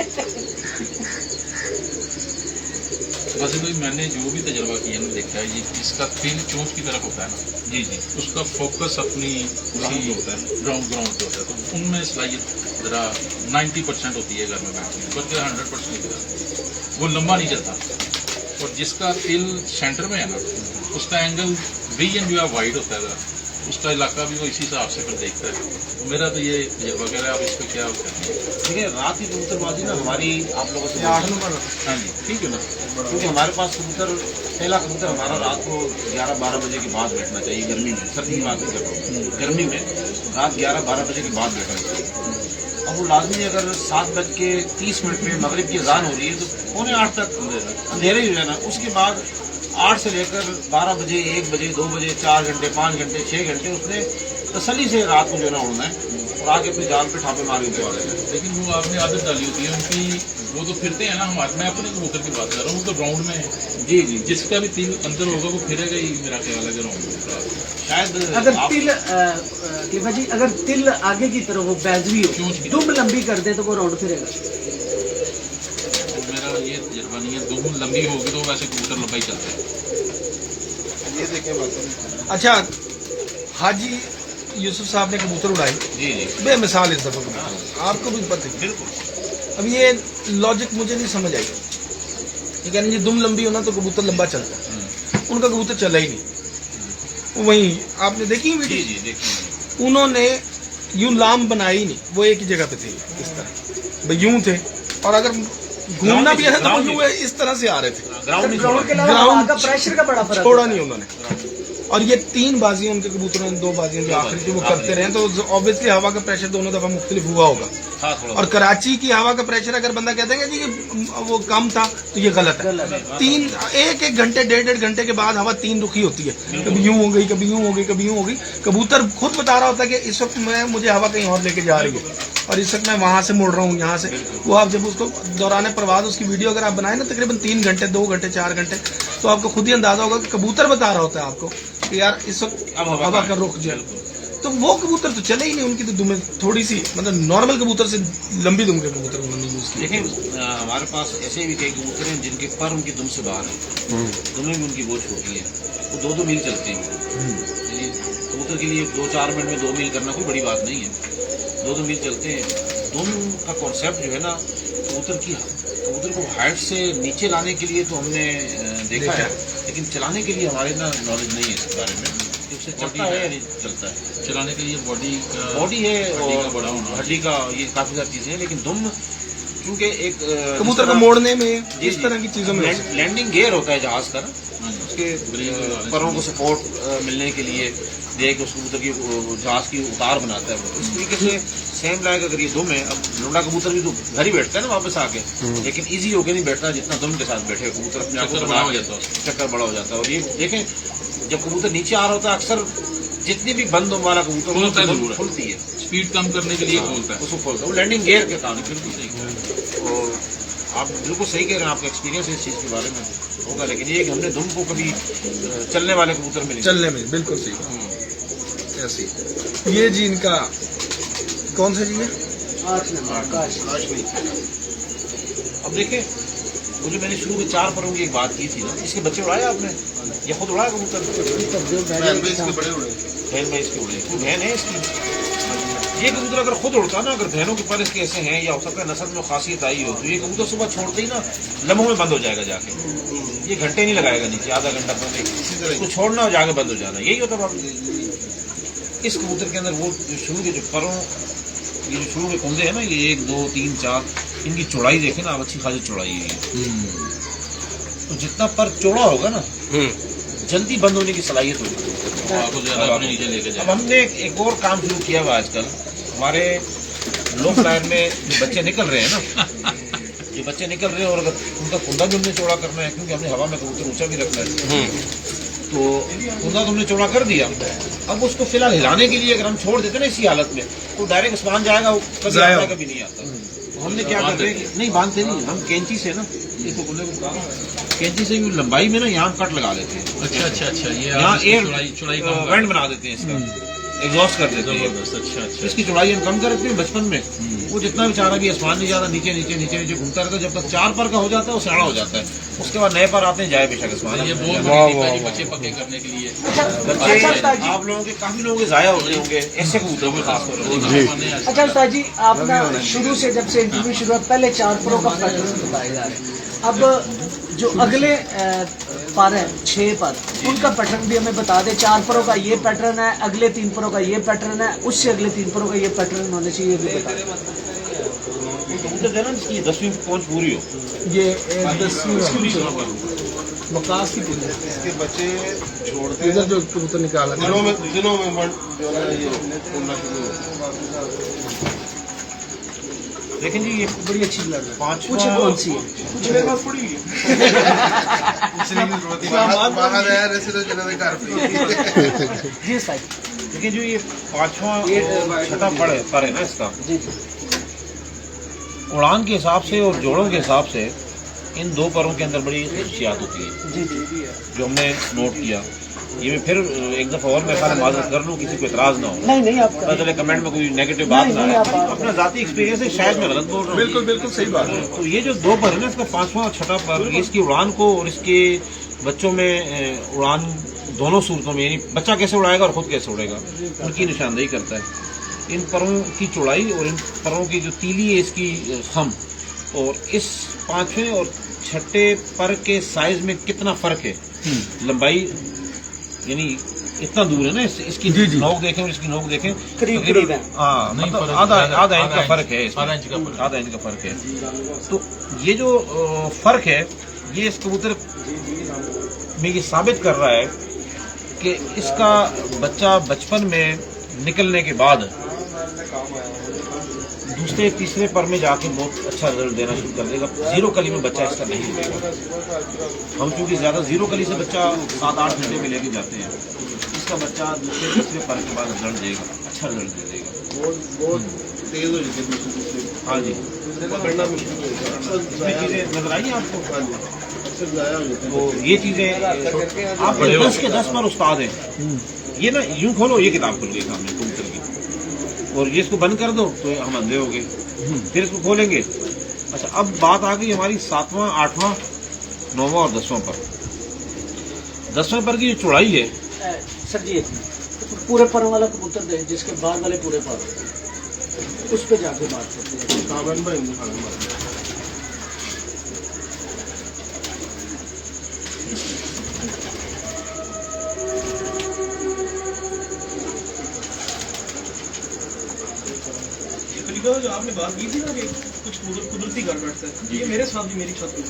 वैसे तो मैंने जो भी तजर्बा किया ना, देखा है ये इसका तिल चोंच की तरफ होता है ना, जी जी, उसका फोकस अपनी ग्राउंड होता है, ग्राउंड पे होता है, तो उनमें सलाहियत जरा 90% होती है घर में बैठने की, बल्कि 100% नहीं होता, वो लंबा नहीं चलता। और जिसका तिल सेंटर में है ना, उसका एंगल विजन जो है वाइड होता है जरा, उसका इलाका भी वो इसी हिसाब से फिर देखता है। तो मेरा तो ये वगैरह, आप इस पर क्या होता है? देखिए रात की कबूतरबाजी ना हमारी आप लोगों से, 8 नंबर। हाँ जी, ठीक है ना, क्योंकि हमारे पास कबूतर, पहला कबूतर हमारा रात को 11-12 बजे के बाद बैठना चाहिए, गर्मी में, सर्दी की बात नहीं कर रहा हूँ, गर्मी में रात 11-12 बजे के बाद बैठना चाहिए। अब वो लाजमी अगर 7:30 पे मगरिब की अजान हो रही है तो 7:45 तक अंधेरे ही रहना, उसके बाद 8 से लेकर 12 बजे, 1 बजे, 2 बजे, 4 घंटे, 5 घंटे, 6 घंटे उसने तसल्ली से रात को जो है ना उड़ना है और आके अपने जाल पे ठापे मार के उठवा लेना है। लेकिन वो आपने आदत डाली होती है उनकी, वो तो फिरते हैं ना, हमारे, मैं अपने कबूतर की बात कर रहा हूँ, वो तो ग्राउंड में है। जी जी, जिसका भी तिल अंदर होगा वो फिरेगा ही, मेरा ख्याल है ग्राउंड में। शायद अगर आप- तिल किफा जी, अगर तिल आगे की तरफ वो बैजवी हो, दुम लंबी कर दे तो वो राउंड फिरेगा। तो मेरा ये तजर्बा नहीं है, दुम लंबी होगी तो वैसे कबूतर लंबा ही चलता है। ये देखें बात। अच्छा, हाजी यूसुफ साहब ने कबूतर उड़ाई, जी जी, बेमिसाल इस दफा कबूतर, आपको भी पता है। बिल्कुल। अब ये लॉजिक मुझे नहीं समझ आई। ये कह रहे हैं दुम लंबी होना तो कबूतर लंबा चलता है, उनका कबूतर चला ही नहीं। वहीं आपने देखी जी वीडियो, जी, देखिए उन्होंने यूं लाम बनाई नहीं, वो एक ही जगह पे थे इस तरह, भाई यूं थे, और अगर घूमना भी है तो वो यूं इस तरह से आ रहे थे, ग्राउंड नहीं ग्राउंड के छोड़ा। अलावा ग्राउंड हवा का प्रेशर का बड़ा फर्क छोड़ा होता है। नहीं उन्होंने। और ये 3 बाजियां उनके कबूतरों ने, 2 बाजियां जो आखिरी थी वो करते रहे, तो ऑब्वियसली हवा का प्रेशर दोनों दफा मुख्तलिफ हुआ होगा। था थोड़ा, और कराची की हवा का प्रेशर अगर बंदा कहते हैं जी कि वो कम था, तो ये गलत है। 1-1 घंटे, 1.5 घंटे के बाद हवा 3 रुखी होती है, कभी यूं हो गई, कभी यूं हो गई, कभी यूं हो गई। कबूतर खुद बता रहा होता है कि इस वक्त मुझे हवा कहीं और लेके जा रही है, और इस वक्त मैं वहां से मुड़ रहा हूँ, यहाँ से। वो आप जब उसको दौरान प्रवास उसकी वीडियो अगर आप बनाए ना, तकरीबन 3 घंटे, 2 घंटे, 4 घंटे, तो आपको खुद ही अंदाजा होगा कि कबूतर बता रहा होता है आपको कि यार इस वक्त अब हवा का रुख जो है, तो वो कबूतर तो चले ही नहीं, उनकी तो दुमें थोड़ी सी, मतलब नॉर्मल कबूतर से लंबी दुम के कबूतर उन्होंने यूज किए। देखें हमारे पास ऐसे भी कई कबूतर हैं जिनके पर उनकी दुम से बाहर है, दुमें भी उनकी बहुत छोटी है, वो 2-2 मील चलते हैं। यानी कबूतर के लिए 2-4 मिनट में 2 मील करना कोई बड़ी बात नहीं है, 2-2 मील चलते हैं। दुम का कॉन्सेप्ट जो है ना, कबूतर को हाइट से नीचे लाने के लिए तो हमने देखा है, लेकिन चलाने के लिए हमारे ना नॉलेज नहीं है इस बारे में, उससे चलता है या नहीं चलता है। चलाने के लिए बॉडी है हड्डी का और बड़ा होना, हड्डी का, ये काफी सारी चीजें हैं, लेकिन दुम क्योंकि एक कबूतर को मोड़ने में, इस तरह की चीजों में लैंडिंग गियर होता है जहाज का ना, हाँ जी, उसके परों को सपोर्ट मिलने के लिए देख उस कबूतर की जहाज की उतार बनाता है वो। इस तरीके से सेम लाइक अगर ये दुम है, अब लुंडा कबूतर भी तो घर ही बैठता है ना वापस आके, लेकिन इजी होके नहीं बैठता जितना दुम के साथ बैठे कबूतर अपने आप को चक्कर बना बड़ा हो के, जाता है। चक्कर बड़ा हो जाता है। और ये देखें जब कबूतर नीचे आ रहा होता है, अक्सर जितनी भी बंद दुम वाला कबूतर खुलता है दुम जरूर है। खुलती है, स्पीड कम करने के लिए खोलता है। उसको खोलता है, वो लैंडिंग गियर के कारण। बिल्कुल सही। और आप बिल्कुल सही कह रहे हैं, आपका एक्सपीरियंस इस चीज़ के बारे में होगा, लेकिन ये कि हमने दुम को कभी चलने वाले कबूतर में नहीं चलने में बिल्कुल सही। ऐसी ये जी इनका कौन सा जी है? 8 नंबर आकाश। अब देखें, वो जो मैंने शुरू में 4 परों की एक बात की थी ना, इसके बच्चे उड़ाए आपने या खुद उड़ाया कबूतर? बहन में इसके उड़े, तो बहन है इसकी। ये कबूतर अगर खुद उड़ता ना, अगर बहनों के पर इसके ऐसे हैं या हो सकता है नस्ल में खासियत आई हो, तो ये कबूतर सुबह छोड़ते ही ना लम्हों में बंद हो जाएगा जाके, ये घंटे नहीं लगाएगा नीचे, आधा घंटा पहले इसको छोड़ना और जाके बंद हो जाना, यही होता है। इस कबूतर के अंदर वो जो शुरू के जो परों, ये जो शुरू के कुंदे हैं ना, ये 1, 2, 3, 4, इनकी चौड़ाई देखें ना, अच्छी खासी चौड़ाई है। तो जितना पर चौड़ा होगा ना, जल्दी बंद होने की सलाहियत होगी। आपको ज्यादा अपने नीचे लेके अब जाए। हमने एक और काम शुरू किया हुआ आजकल, हमारे लो फ्लायर में जो बच्चे निकल रहे हैं ना, जो बच्चे निकल रहे हैं और अगर उनका कुंदा भी हमने चौड़ा करना है, क्योंकि हमने हवा में कबूतर ऊंचा भी रखना है, तो कुंदा तो हमने चौड़ा कर दिया। अब उसको फिलहाल हिलाने के लिए अगर हम छोड़ देते ना इसी हालत में, तो डायरेक्ट आसमान जाएगा, वो कभी आता है कभी नहीं आता। तो हमने क्या करते हैं, नहीं बांधते नहीं, हम कैंची से ना, इसको बोले कैंची से लंबाई में ना यहाँ कट लगा देते हैं। अच्छा अच्छा अच्छा, ये यहाँ आप इसकी एयर चौड़ाई कम कर बैंड बना देते हैं, इसका एग्जॉस्ट कर देते हैं। जबरदस्त, अच्छा अच्छा। इसकी चौड़ाई हम कम कर देते हैं। बचपन में वो जितना बेचारा भी आसमान नहीं जाता, नीचे नीचे नीचे नीचे घूमता रहता है, जब तक 4 पर का हो जाता है वो सियाड़ा हो जाता है। उसके बाद नए पर आते हैं, जाए बेशक आसमान। ये बहुत बड़ी टिप है जी बच्चे पक्के करने के लिए। बच्चे आप लोगों के काफी लोगों के जाया होते होंगे ऐसे कबूतरों में खासतौर पर। अच्छा उस्ताद जी, आप ना शुरू से जब से इंटरव्यू शुरू हुआ, पहले 4 प्रो का पैटर्न बताया जा रहा है। अब जो अगले पर है 6 पर, उनका पैटर्न भी हमें बता दे। 4 प्रो का ये पैटर्न है, अगले 3 प्रो का ये पैटर्न है, उससे अगले 3 प्रो का ये पैटर्न होने चाहिए, ये भी बता दें। कबूतर देना जिसकी 10वीं पहुंच पूरी हो, ये 10वीं वकास की पूरी है। इसके बच्चे छोड़ते इधर हैं जो कबूतर निकाला दिनों में जो है ये उड़ना शुरू होता है। लेकिन जी ये बड़ी अच्छी लग रही है। 5 पूछे कौन सी है? मेरे पास पड़ी है बाहर है ऐसे तो चले घर पे। जी साहब। लेकिन जो ये 5वां 6ठा पर है ना, इसका जी जी उड़ान के हिसाब से और जोड़ों के हिसाब से इन 2 परों के अंदर बड़ी खसूसियात होती है, जी जी। जो हमने नोट किया। ये मैं फिर एक दफ़ा और मैं खाली माजरत कर लूँ, किसी को एतराज़ ना हो, नहीं नहीं, आप पता चले कमेंट में कोई नेगेटिव बात ना नहीं, आए। आप- अपना जाती एक्सपीरियंस है, शायद मैं गलत बोल रहा हूँ। बिल्कुल बिल्कुल सही बात है। तो ये जो 2 पर है ना, इसका 5वां और 6ठा पर, ये इसकी उड़ान को और इसके बच्चों में उड़ान दोनों सूरतों में, यानी बच्चा कैसे उड़ाएगा और खुद कैसे उड़ेगा, उनकी निशानदेही करता है। इन परों की चौड़ाई और इन परों की जो तीली है इसकी खम, और इस 5वें और 6ठे पर के साइज में कितना फर्क है, लंबाई यानी इतना दूर है ना, इसकी नोक देखें और इसकी नोक देखें, करीब करीब है। हाँ, नहीं, मतलब फर्क आधा इंच का फर्क है इसमें। आधा इंच का फर्क। आधा इंच का फर्क है। तो ये जो फर्क है, ये इस कबूतर में ये साबित कर रहा है कि इसका बच्चा बचपन में निकलने के बाद दूसरे तीसरे पर में जाके बहुत अच्छा रिजल्ट देना शुरू कर देगा। 0 कली में बच्चा इसका नहीं देगा। हम चूंकि ज्यादा 0 कली से बच्चा 7-8 घंटे में लेके जाते हैं, इसका बच्चा दूसरे तीसरे पर के बाद रिजल्ट देगा, अच्छा रिजल्ट दे देगा। बहुत तेज हो जाती है। हाँ जी, पकड़ना मुश्किल होता इसमें चीजें नजर आई आपको। है। अक्सर जाया हो जाता है। तो ये चीजें आप बड़े 10 के 10 पर उस्ताद हैं। ये ना यूं खोलो, ये किताब खुल गई सामने कबूतर की, और ये इसको बंद कर दो तो हम अंधे हो गए। फिर इसको खोलेंगे। अच्छा, अब बात आ गई हमारी 7वां, 8वां, 9वां और 10वां पर। 10वें पर की जो चौड़ाई है, सर जी पूरे पर वाला कबूतर दे, जिसके बाद वाले पूरे पर, उस पे जाके बात करते हैं। सावन भाई खाना मारते हैं। जो आपने बात की थी ना कि कुछ कुदरती घर बैठता है, ये मेरे साथ भी मेरी छत पे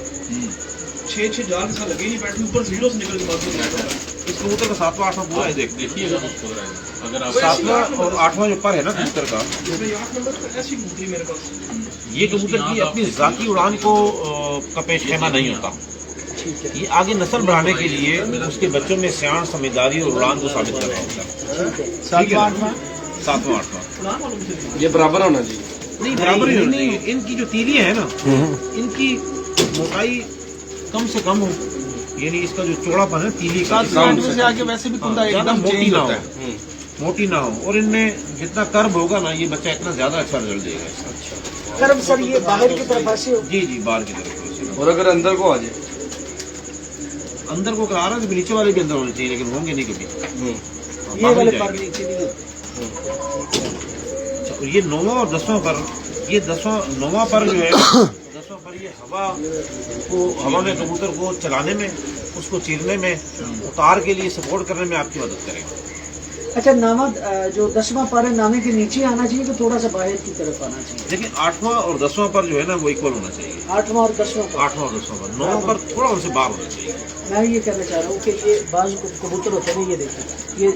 6 जाल के साथ लगे नहीं बैठे, ऊपर 0 से निकल के बाद में बैठा है। इस कबूतर का 7वां 8वां पूरा है। देखिएगा उसको जरा, अगर आप 7वां और 8वां जो पर है ना कबूतर का, इसमें 8 नंबर पर ऐसी कबूतरी मेरे पास। ये कबूतर की अपनी जाती उड़ान को का पेश खेमा नहीं होता। ये आगे नस्ल बढ़ाने के लिए उसके बच्चों में सियाण, समझदारी और उड़ान को साबित कर रहा होता है। 7वां 8वां ये बराबर होना चाहिए। नहीं, बराबर ही होनी चाहिए। इनकी जो तीलियां है ना, इनकी मोटाई कम से कम हो, यानी इसका जो चौड़ापन है तीली का से आगे वैसे भी कुंदा ज्यादा एकदम मोटी चेंज ना हो, होता है। मोटी ना हो, और इनमें जितना कर्व होगा ना, ये बच्चा इतना ज्यादा अच्छा रिजल्ट देगा इसका। कर्म सर ये बाहर की तरफ ऐसे हो। जी जी, बाहर की तरफ। और अगर अंदर को आ जाए, अंदर को करा रहा है तो नीचे वाले भी अंदर होने चाहिए, लेकिन होंगे नहीं कभी। ये वाले जाएंगे। पर नीचे नहीं होते। और ये 9वां और 10वां पर, ये 9वां पर जो है 10वां पर ये हवा में कबूतर को चलाने में, उसको चीरने में, उतार के लिए सपोर्ट करने में आपकी मदद करेगा। अच्छा नामा जो 10वां पर है नामे के नीचे आना चाहिए तो थोड़ा सा बाहर की तरफ आना चाहिए। लेकिन 8वां और 10वां पर जो है ना वो इक्वल होना चाहिए। 8वां और 10वां पर 8वां और 10वां पर 9वां पर थोड़ा उनसे बाहर होना चाहिए। मैं ये कहना चाह रहा हूँ कि ये बाज कबूतर होते हैं ना, ये देखिए ये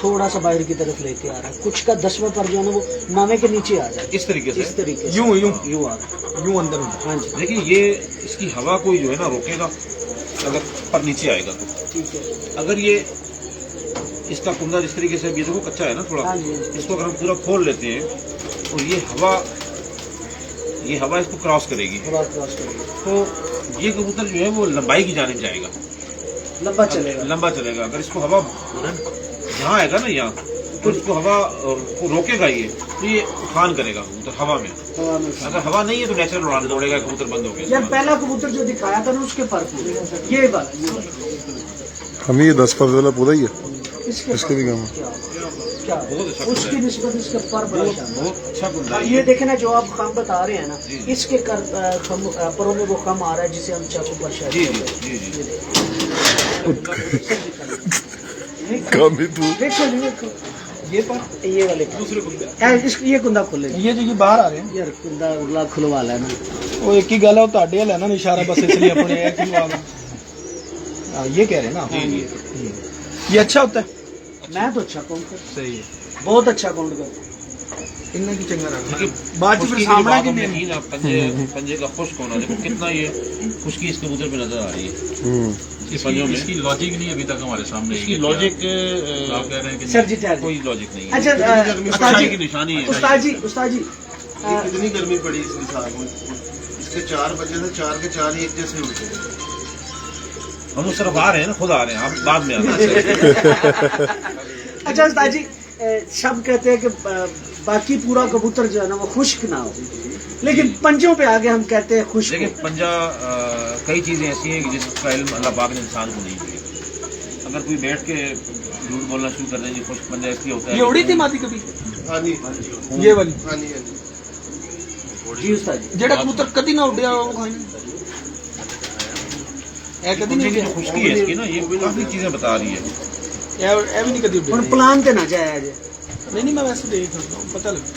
थोड़ा सा बाहर की तरफ लेके आ रहा है, कुछ का 10वां पर जो है ना वो नामे के नीचे आ जाए, इस तरीके से इस तरीके से यूं यूं यूं आ रहा है। यूं अंदर होना। हाँ जी लेकिन ये इसकी हवा कोई जो है ना रोकेगा अगर पर नीचे आएगा तो। ठीक है। अगर ये इसका कुंदा जिस तरीके से, ये देखो कच्चा है ना थोड़ा, हाँ जी, हाँ जी। इसको अगर हम पूरा खोल लेते हैं तो ये हवा इसको क्रॉस करेगी, थोड़ा क्रॉस करिए तो ये कबूतर जो है वो लंबाई की जानिब जाएगा, लंबा चलेगा। लंबा चलेगा। अगर इसको हवा यहाँ आएगा ना यहाँ, तो इसको हवा को रोकेगा ये, तो ये उठान करेगा कबूतर हवा में। हवा में अगर हवा नहीं है तो नेचुरल उड़ान दौड़ेगा, कबूतर बंद हो यार गया। पहला कबूतर जो दिखाया था ना उसके पर पूरे ये वाला हमें ये 10 पर वाला पूरा ही है, इसके इसके भी काम है। क्या बहुत अच्छा उसकी निस्बत इसका पर बड़ा शानदार। बहुत अच्छा कुंदा है। ये देखे ना जो आप खम बता रहे हैं ना, जी। इसके परों में वो खम आ रहा है जिसे हम चाकू पर शायद जी जी जी जी। काम ही तू देखो देखो ये पर ये वाले दूसरे कुंदे ये कुंदा खोले ये जो बाहर आ रहे हैं यार कुंदा उगला खुलवा लेना वो एक ही गल है, वो ਤੁਹਾਡੇ ਹਲ ਹੈ ਨਾ ਇਸ਼ਾਰਾ बस इसलिए अपने एक ही बात ये कह रहे हैं ना। जी जी। ये अच्छा होता है। मैं तो अच्छा काउंट कर, सही है। बहुत अच्छा काउंट कर। इनमें की चंगा रहा लेकिन बाद में खुशकी फिर की सामना बात की हमने नहीं की ना, पंजे का खुश्क होना, देखो कितना ये खुशकी इस कबूतर पे नजर आ रही है। इसके पंजों में इसकी लॉजिक नहीं अभी तक हमारे सामने इसकी है। लॉजिक आप कह रहे हैं कि सर जी ठहर कोई लॉजिक नहीं है। अच्छा उस्ताद अच्छाई जी की निशानी है। उस्ताद जी ये कितनी गर्मी पड़ी इस इंसान में, इसके 4 बजे से 4 के 4 ही एक जैसे उठे। हम उस तरफ आ रहे हैं ना, खुद आ रहे हैं, आप बाद में आना। अच्छा उस्ताद जी सब कहते हैं कि बाकी पूरा कबूतर जो है ना वो खुश्क ना हो, लेकिन पंजों पे आगे हम कहते हैं खुश्क देखिए हो। पंजा कई चीजें ऐसी हैं कि जिसका इल्म अल्लाह पाक ने इंसान को नहीं दिया। अगर कोई बैठ के झूठ बोलना शुरू कर दे जी खुश्क पंजा इसलिए होता है। ये उड़ी थी माती कभी हाँ जी ये वाली हाँ जी हाँ जी। जी उस्ताद जी जेड़ा कबूतर कदी ना उड़िया वो खाई ए कदी पंजे नहीं की जो उड़िया खुश्की है इसकी ना, ये काफी चीजें बता रही है। ए भी नहीं कदी उड़िया और प्लान पे ना जाए आज। नहीं मैं वैसे देख रहा हूँ पता लगा।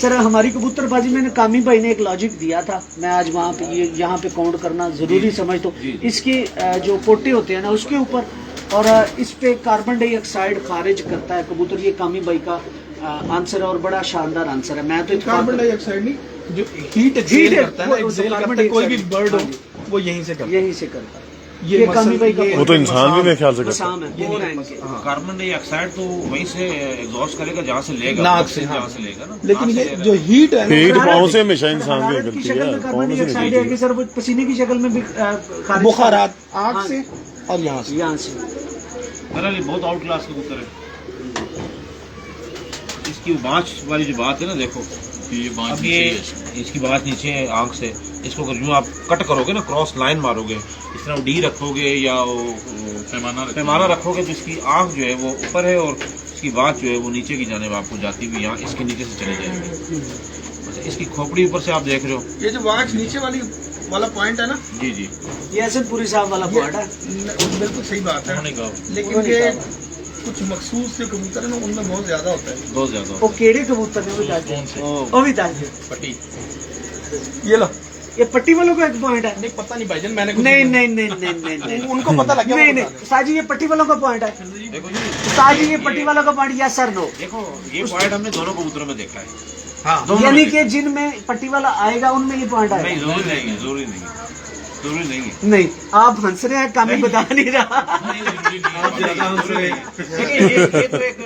सर हमारी कबूतरबाजी में कामी भाई ने एक लॉजिक दिया था, मैं आज वहाँ पे यहाँ पे काउंट करना जरूरी समझता हूँ। इसकी जो पोटे होते हैं ना उसके ऊपर, और इस पे कार्बन डाइऑक्साइड खारिज करता है कबूतर। ये कामी भाई का आंसर है और बड़ा शानदार आंसर है। मैं तो कार्बन डाइऑक्साइड नहीं, जो हीट एक्सेल करता है ना, एक्सेल करता है कोई भी बर्ड हो वो यहीं से करता है। यहीं से करता है। ये कामी भाई का वो तो इंसान भी मेरे ख्याल से करता मसाम है, बोर है इनके। कार्बन डाइऑक्साइड तो वहीं से एग्जॉस्ट करेगा जहाँ से लेगा, नाक से, जहाँ हाँ। से लेगा ना। लेकिन नाक ये से ले जो रहा है। हीट है ना हीट हरारत- पाँव से हमेशा इंसान की हरारत निकलती शक्ल है, में कार्बन पाँव से डाइऑक्साइड है कि सर वो पसीने की शक्ल में भी खारिज बुखारात आँख हाँ। से और यहाँ से। यहाँ से बहरहाल ये बहुत आउट क्लास कबूतर है। इसकी बाँच वाली जो बात है ना, देखो ये बात अब ये इसकी बात नीचे है आंख से, इसको अगर यूँ आप कट करोगे ना, क्रॉस लाइन मारोगे, इस तरह डी रखोगे या पैमाना रखोगे तो इसकी आंख जो है वो ऊपर है और इसकी बात जो है वो नीचे की जाने आपको जाती हुई यहाँ इसके नीचे से चले जाएगी। अच्छा, इसकी खोपड़ी ऊपर से आप देख रहे हो। ये जो वाच नीचे वाला पॉइंट है ना, जी जी, ये हसनपुरी साहब वाला पॉइंट है। बिल्कुल सही बात है। उन्होंने कहा लेकिन ये कुछ मखसूस जो कबूतर है ना उनमें बहुत ज्यादा होता है। बहुत ज्यादा वो केड़े कबूतर ने वो भी दाज दे। पट्टी ये लो, ये पट्टी वालों का एक पॉइंट है। नहीं पता नहीं भाईजान, मैंने कुछ नहीं उनको पता लग गया। नहीं नहीं उस्ताद जी ये पट्टी वालों का पॉइंट है। देखो जी, उस्ताद जी ये पट्टी वालों का पॉइंट, यस सर नो। देखो ये पॉइंट हमने दोनों कबूतरों में देखा है। हाँ दोनों यानी में कि जिनमें पट्टी वाला आएगा उनमें ये पॉइंट नहीं, आएगा। जरूरी नहीं है, जरूरी नहीं है, जरूरी नहीं है। नहीं आप हंस रहे हैं, कामी बता नहीं रहा। देखिए ये तो एक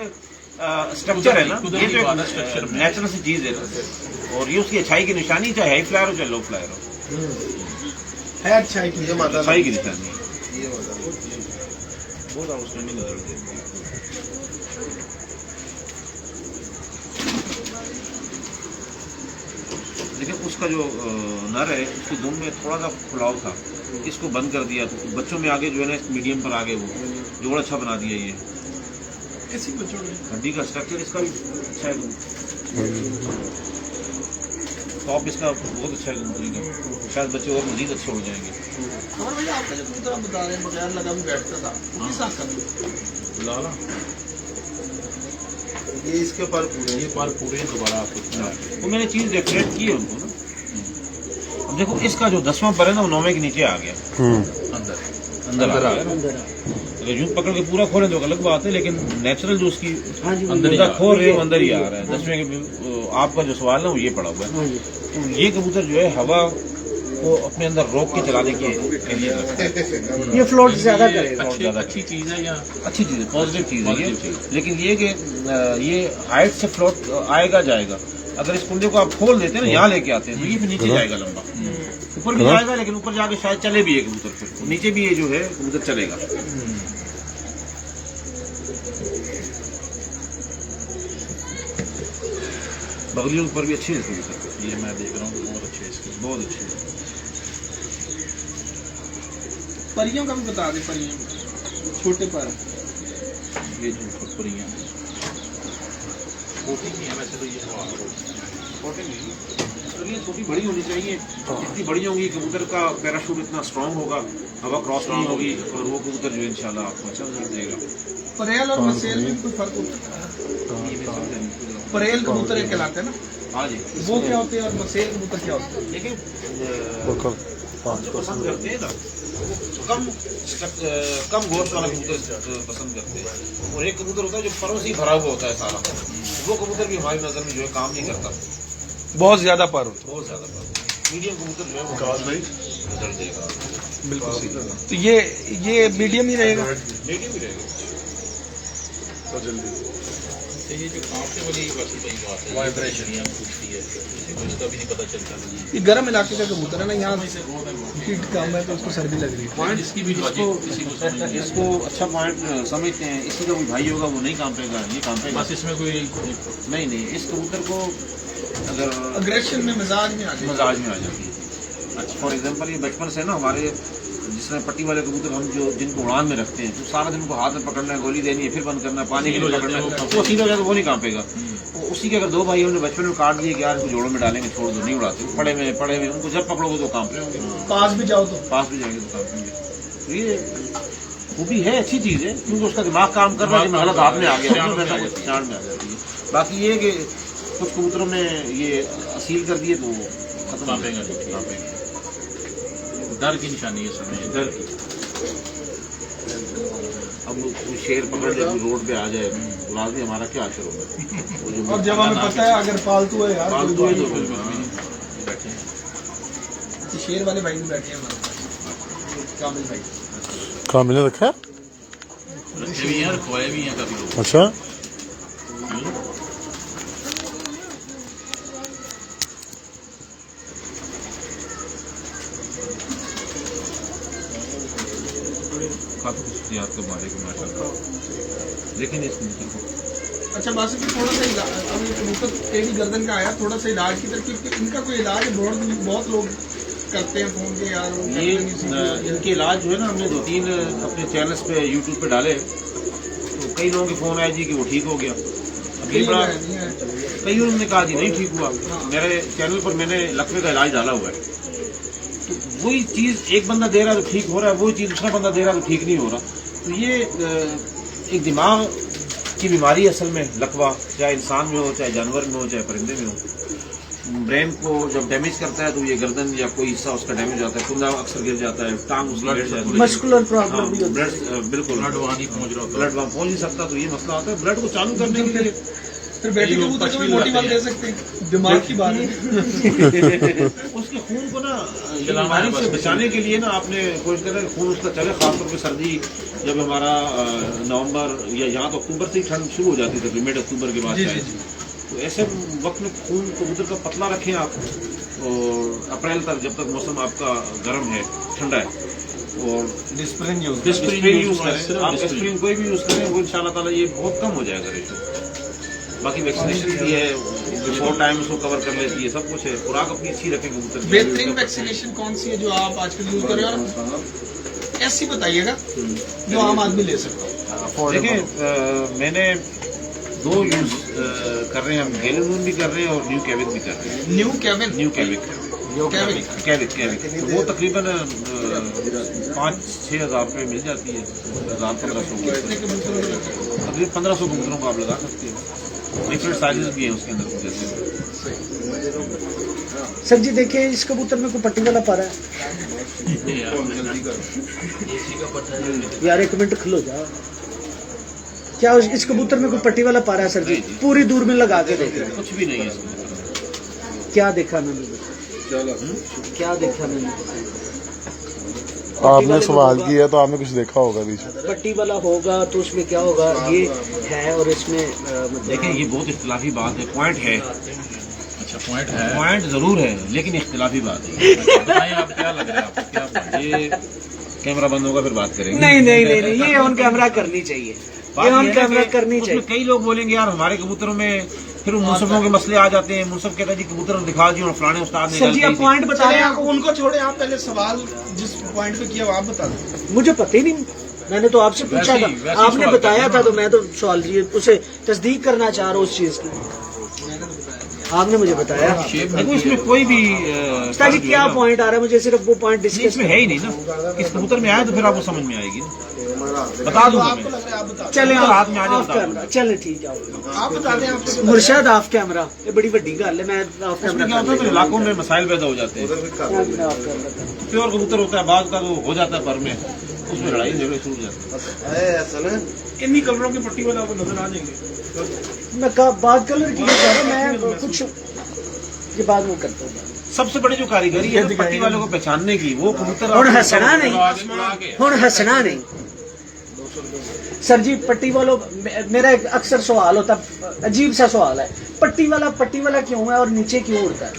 स्ट्रक्चर है ना, ये तो एक स्ट्रक्चर नेचुरल सी चीज है और ये उसकी अच्छाई की निशानी, चाहे हाई फ्लायर हो चाहे लो फ्लायर हो, है अच्छा है कि ये माता अच्छाई की निशानी है। ये माता बहुत आउटस्टैंडिंग नजर देती है। लेकिन उसका जो नर है उसकी दुम में थोड़ा सा खुलाव था, इसको बंद कर दिया तो बच्चों में आगे जो है ना मीडियम पर आगे वो जोड़ अच्छा बना दिया। ये किसी को छोड़ हड्डी का स्ट्रक्चर इसका भी अच्छा है, टॉप इसका बहुत अच्छा है कबूतरी का, शायद बच्चे और मजीद अच्छे हो जाएंगे। हमारे भैया आपका जो कबूतर आप बता रहे हैं बगैर लगा भी बैठता था वो किस साथ कर लाला ये इसके पर पूरे ये पर पूरे दोबारा आपको तो मैंने चीज डेकोरेट की है उनको ना। अब देखो इसका जो 10वां पर है ना वो 9वें के नीचे आ गया, अंदर अंदर आ गया ना। अगर यूं पकड़ के पूरा खोलें तो अलग बात है, लेकिन नेचुरल जो उसकी हाँ जी अंदर ही अंदर आ खोल रहे हो अंदर ही आ रहा है। 10वें के आपका जो सवाल है वो ये पड़ा हुआ है। हाँ जी तो ये कबूतर जो है हवा को अपने अंदर रोक के चलाने के लिए रखता है। ये फ्लोट ज्यादा करेगा। अच्छी चीज है या अच्छी चीज है, पॉजिटिव चीज है ये। Positive चीज। लेकिन ये कि ये हाइट से फ्लोट आएगा जाएगा। अगर इस कुंडे को आप खोल देते हैं ना, यहाँ लेके आते हैं तो ये फिर नीचे जाएगा लंबा, ऊपर भी जाएगा, लेकिन ऊपर जाके शायद चले भी है कबूतर, फिर नीचे भी ये जो है कबूतर चलेगा। बगलियों पर भी अच्छी है कबूतर, ये मैं देख रहा हूँ बहुत अच्छे इसके। बहुत अच्छी है। परियों का भी बता दे, परियों छोटे पर ये जो फुटपुरियाँ छोटी नहीं है वैसे तो ये छोटे नहीं, तो ये छोटी बड़ी होनी चाहिए। जितनी बड़ी होंगी कबूतर का पैराशूट इतना स्ट्रांग होगा, हवा क्रॉस नहीं होगी, और वो कबूतर जो है इंशाल्लाह आपको अच्छा रिजल्ट देगा। परेल और मसेल में कोई फर्क होता है? परेल कबूतर एक कहलाते हैं ना, हाँ जी, वो क्या होते हैं और मसेल कबूतर क्या होते हैं? लेकिन जो पसंद करते हैं ना वो कम गोश्त वाला कबूतर पसंद करते हैं। और एक कबूतर होता है जो परों से ही भरा हुआ होता है सारा, वो कबूतर भी हमारी नजर में जो है काम नहीं करता, बहुत ज्यादा पर होते बहुत ज्यादा पर। मीडियम कबूतर जो है वो रिजल्ट देगा, बिल्कुल सही हैं। तो ये मीडियम ही रहेगा। मीडियम ही रहेगा। ये जो कांपने वाली वैसे वही बात है, वाइब्रेशन यहाँ पूछती है, किसी को इसका भी नहीं पता चलता। ये गर्म इलाके का कबूतर है ना, यहाँ हीट कम है तो उसको सर्दी लग रही है। पॉइंट इसकी भी लॉजिक किसी को समझ नहीं इसको अच्छा पॉइंट समझते हैं। इसी का कोई भाई होगा वो नहीं कांपेगा, ये कांपेगा। बस इसमें कोई नहीं, इस कबूतर को अगर अग्रेशन में मिजाज में आ जाए। मजाज में आ जाती है। अच्छा फॉर एग्जांपल ये बचपन से ना हमारे जिसमें पट्टी वाले कबूतर हम जो जिनको उड़ान में रखते हैं, तो सारा दिन उनको हाथ में पकड़ना है, गोली देनी है, फिर बंद करना है, पानी के लिए पकड़ना है, वो सीधा हो जाता है, वो नहीं कांपेगा। तो उसी के अगर दो भाई हमने बचपन में काट दिए कि यार इसको जोड़ों में डालेंगे, छोड़ दो, नहीं उड़ाते, पड़े में उनको जब पकड़ोगे तो कांप रहे होंगे, पास भी जाओ तो पास भी जाएंगे तो कांपेंगे। तो ये वो भी है, अच्छी चीज है, क्योंकि उसका दिमाग काम कर रहा है कि गलत हाथ में आ गया, चाण में आ जाती है। बाकी ये कि कुछ कबूतरों में ये असील कर दिए तो खत्म कांपेगा। डर की निशानी है समय, डर की। अब कोई शेर पकड़ ले, कोई रोड पे आ जाए, लाजमी हमारा क्या असर होगा? और जब हमें पता है अगर पालतू है यार, फालतू है तो कोई फिर बैठे हैं। बात- शेर वाले भाई भी बैठे हैं हमारे पास, कामिल भाई। कामिल ने रखा है? रखे भी हैं और खोए भी हैं कभी लोग। अच्छा, काफी खुशियात के बारे में माशाल्लाह। लेकिन इस कबूतर को अच्छा बासिफ जी, थोड़ा सा इलाज, अब ये कबूतर तेरी गर्दन का आया, थोड़ा सा इलाज की तरफ, क्योंकि इनका कोई इलाज है, बहुत लोग करते हैं फोन के यार, वो ये करते नहीं सीखते। इनके इलाज जो है ना, हमने 2-3 अपने चैनल्स पे यूट्यूब पे डाले, तो कई लोगों के फोन आए जी कि वो ठीक हो गया। अभी कई बड़ा लोग नहीं है। कई उन्होंने कहा जी नहीं ठीक हुआ। मेरे चैनल पर मैंने लकवे का इलाज डाला हुआ है, तो वही चीज एक बंदा दे रहा है तो ठीक हो रहा है, वही चीज दूसरा बंदा दे रहा है तो ठीक नहीं हो रहा। तो ये एक दिमाग की बीमारी असल में लकवा, चाहे इंसान में हो, चाहे जानवर में हो, चाहे परिंदे में हो। ब्रेन को जब डैमेज करता है तो ये गर्दन या कोई हिस्सा उसका डैमेज होता है, कुंदा अक्सर गिर जाता है, टांग उसकी गिर जाती है, मस्कुलर प्रॉब्लम भी होती है। ब्लड बिल्कुल ब्लड वहाँ नहीं पहुँच रहा होता। ब्लड वहाँ पहुंच नहीं सकता, तो ये मसला आता है। ब्लड को चालू करने के लिए फिर बेटी कबूतर को भी मोटी बात दे सकते हैं, दिमाग की बात है। उसके खून को ना ये बीमारी से बचाने के लिए ना आपने कोशिश करें खून उसका चले, खासतौर पर सर्दी जब हमारा नवंबर या यहाँ तो अक्टूबर से ही ठंड शुरू हो जाती है, मिड अक्टूबर के बाद शायद, तो ऐसे वक्त में खून कबूतर का पतला रखें आप, और अप्रैल तक जब तक मौसम आपका गर्म है, ठंडा है, और डिस्प्रिन यूज करें आप, डिस्प्रिन कोई भी यूज करें, वो इंशाल्लाह ताला ये बहुत कम हो जाएगा रेशो। बाकी वैक्सीनेशन भी है, बिफोर टाइम उसको कवर कर लेती है, सब कुछ है। खुराक अपनी अच्छी रखें कबूतर की। बेहतरीन वैक्सीनेशन कौन सी है जो आप आजकल यूज कर रहे हो, और ऐसी बताइएगा जो आम आदमी ले सकता हो? देखिए मैंने 2 यूज कर रहे हैं हम, गेलून भी कर रहे हैं और न्यू कैविक भी कर रहे हैं। न्यू कैविन, न्यू कैविक तो वो तकरीबन 5-6 हज़ार रुपये मिल जाती है, 1000-1500 कितने कबूतर? तकरीबन 1500 कबूतरों को आप लगा सकते हैं। डिफरेंट साइजेस भी हैं उसके अंदर कुछ ऐसे। सर जी देखिए इस कबूतर में कोई पट्टी वाला पारा है यार, एक मिनट खलो जाओ। क्या इस कबूतर में कोई पट्टी वाला पारा है सर जी? पूरी दूर में लगा के देख रहे हैं। कुछ भी नहीं है इसमें। क्या देखा मैंने? क्या देखा मैंने? आपने सवाल किया तो आपने कुछ देखा होगा बीच में। पट्टी वाला होगा तो उसमें क्या होगा, ये है और इसमें देखें ये बहुत इख्तिलाफी बात है। पॉइंट है, अच्छा पॉइंट है, पॉइंट जरूर है, लेकिन इख्तिलाफी बात है। बताइए आप क्या लग रहा है आपको, क्या point? ये कैमरा बंद होगा फिर बात करेंगे। नहीं, ये ऑन कैमरा करनी चाहिए, ये ऑन कैमरा करनी चाहिए। उसमें कई लोग बोलेंगे यार हमारे कबूतरों में फिर मुनसफों के मसले आ जाते हैं। मुनसफ कहता है जी कबूतर दिखा दी और फलाने उस्ताद ने सर जी आप पॉइंट बता रहे हैं, आप उनको छोड़े, आप पहले सवाल जिस पॉइंट पे किया वो आप बता दें। मुझे पता ही नहीं, मैंने तो आपसे पूछा वैसे था, ही आपने सवाल बताया करना था तो मैं तो सवाल जी उसे तस्दीक करना चाह रहा हूँ उस चीज की। आपने मुझे बताया। देखो इसमें कोई भी उस्ताद जी क्या पॉइंट आ रहा है, मुझे सिर्फ वो पॉइंट नहीं, डिस्कस इसमें है ही नहीं ना। इस कबूतर में आया तो फिर आपको समझ में आएगी ना। बता दूं आपको लग रहा है आप बता दें। चले हाथ में आ जाए ऑफ बता कैमरा, चले ठीक है आप बता दें। आपको मुर्शद ऑफ कैमरा, ये बड़ी वड्डी गल है, मैं ऑफ उसमें क्या कैमरा होता है तो इलाकों में मसाइल पैदा हो जाते हैं। प्योर कबूतर होता है, बाद का तो हो जाता है पर में, उसमें लड़ाई झगड़े शुरू हो जाते हैं। ऐसा ना इन्हीं कलरों की पट्टी वाले आपको नजर आ जाएंगे। मैं बात कलर की नहीं कर रहा, मैं कुछ ये बात वो करता हूँ। सबसे बड़ी जो कारीगरी है ना पट्टी वालों को पहचानने की, वो कबूतर और हंसना नहीं, आगे बुला के हुण हंसना नहीं सर जी। पट्टी वालों, मेरा एक अक्सर सवाल होता, अजीब सा सवाल है, पट्टी वाला क्यों है और नीचे क्यों उड़ता है?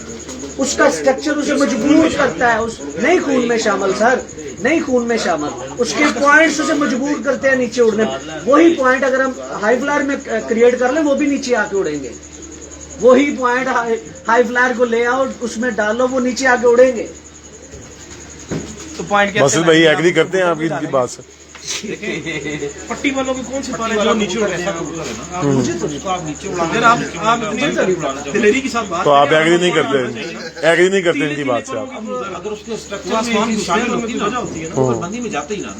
उसका स्ट्रक्चर उसे मजबूर करता है, उस नहीं खून में शामिल सर, नहीं खून में शामिल, उसके पॉइंट्स उसे मजबूर करते हैं नीचे उड़ने। वही पॉइंट अगर हम हाई फ्लायर में क्रिएट कर लें वो भी नीचे आके उड़ेंगे। वही पॉइंट हाई फ्लायर को ले आओ, उसमें डालो, वो नीचे आके उड़ेंगे। तो पॉइंट क्या मसूद भाई एग्री करते हैं आपकी इनकी बात से। पट्टी वालों के कौन से पट्टी पारे वाला जो नीचे ऐसा कबूतर है ना, मुझे तो उसको आप नीचे उड़ाना, अगर आप इतनी दिलेरी के साथ बात तो आप एग्री नहीं करते इनकी बात से आप। अगर उसके स्ट्रक्चर में शामिल होती ना, तो बंदी में जाते ही ना।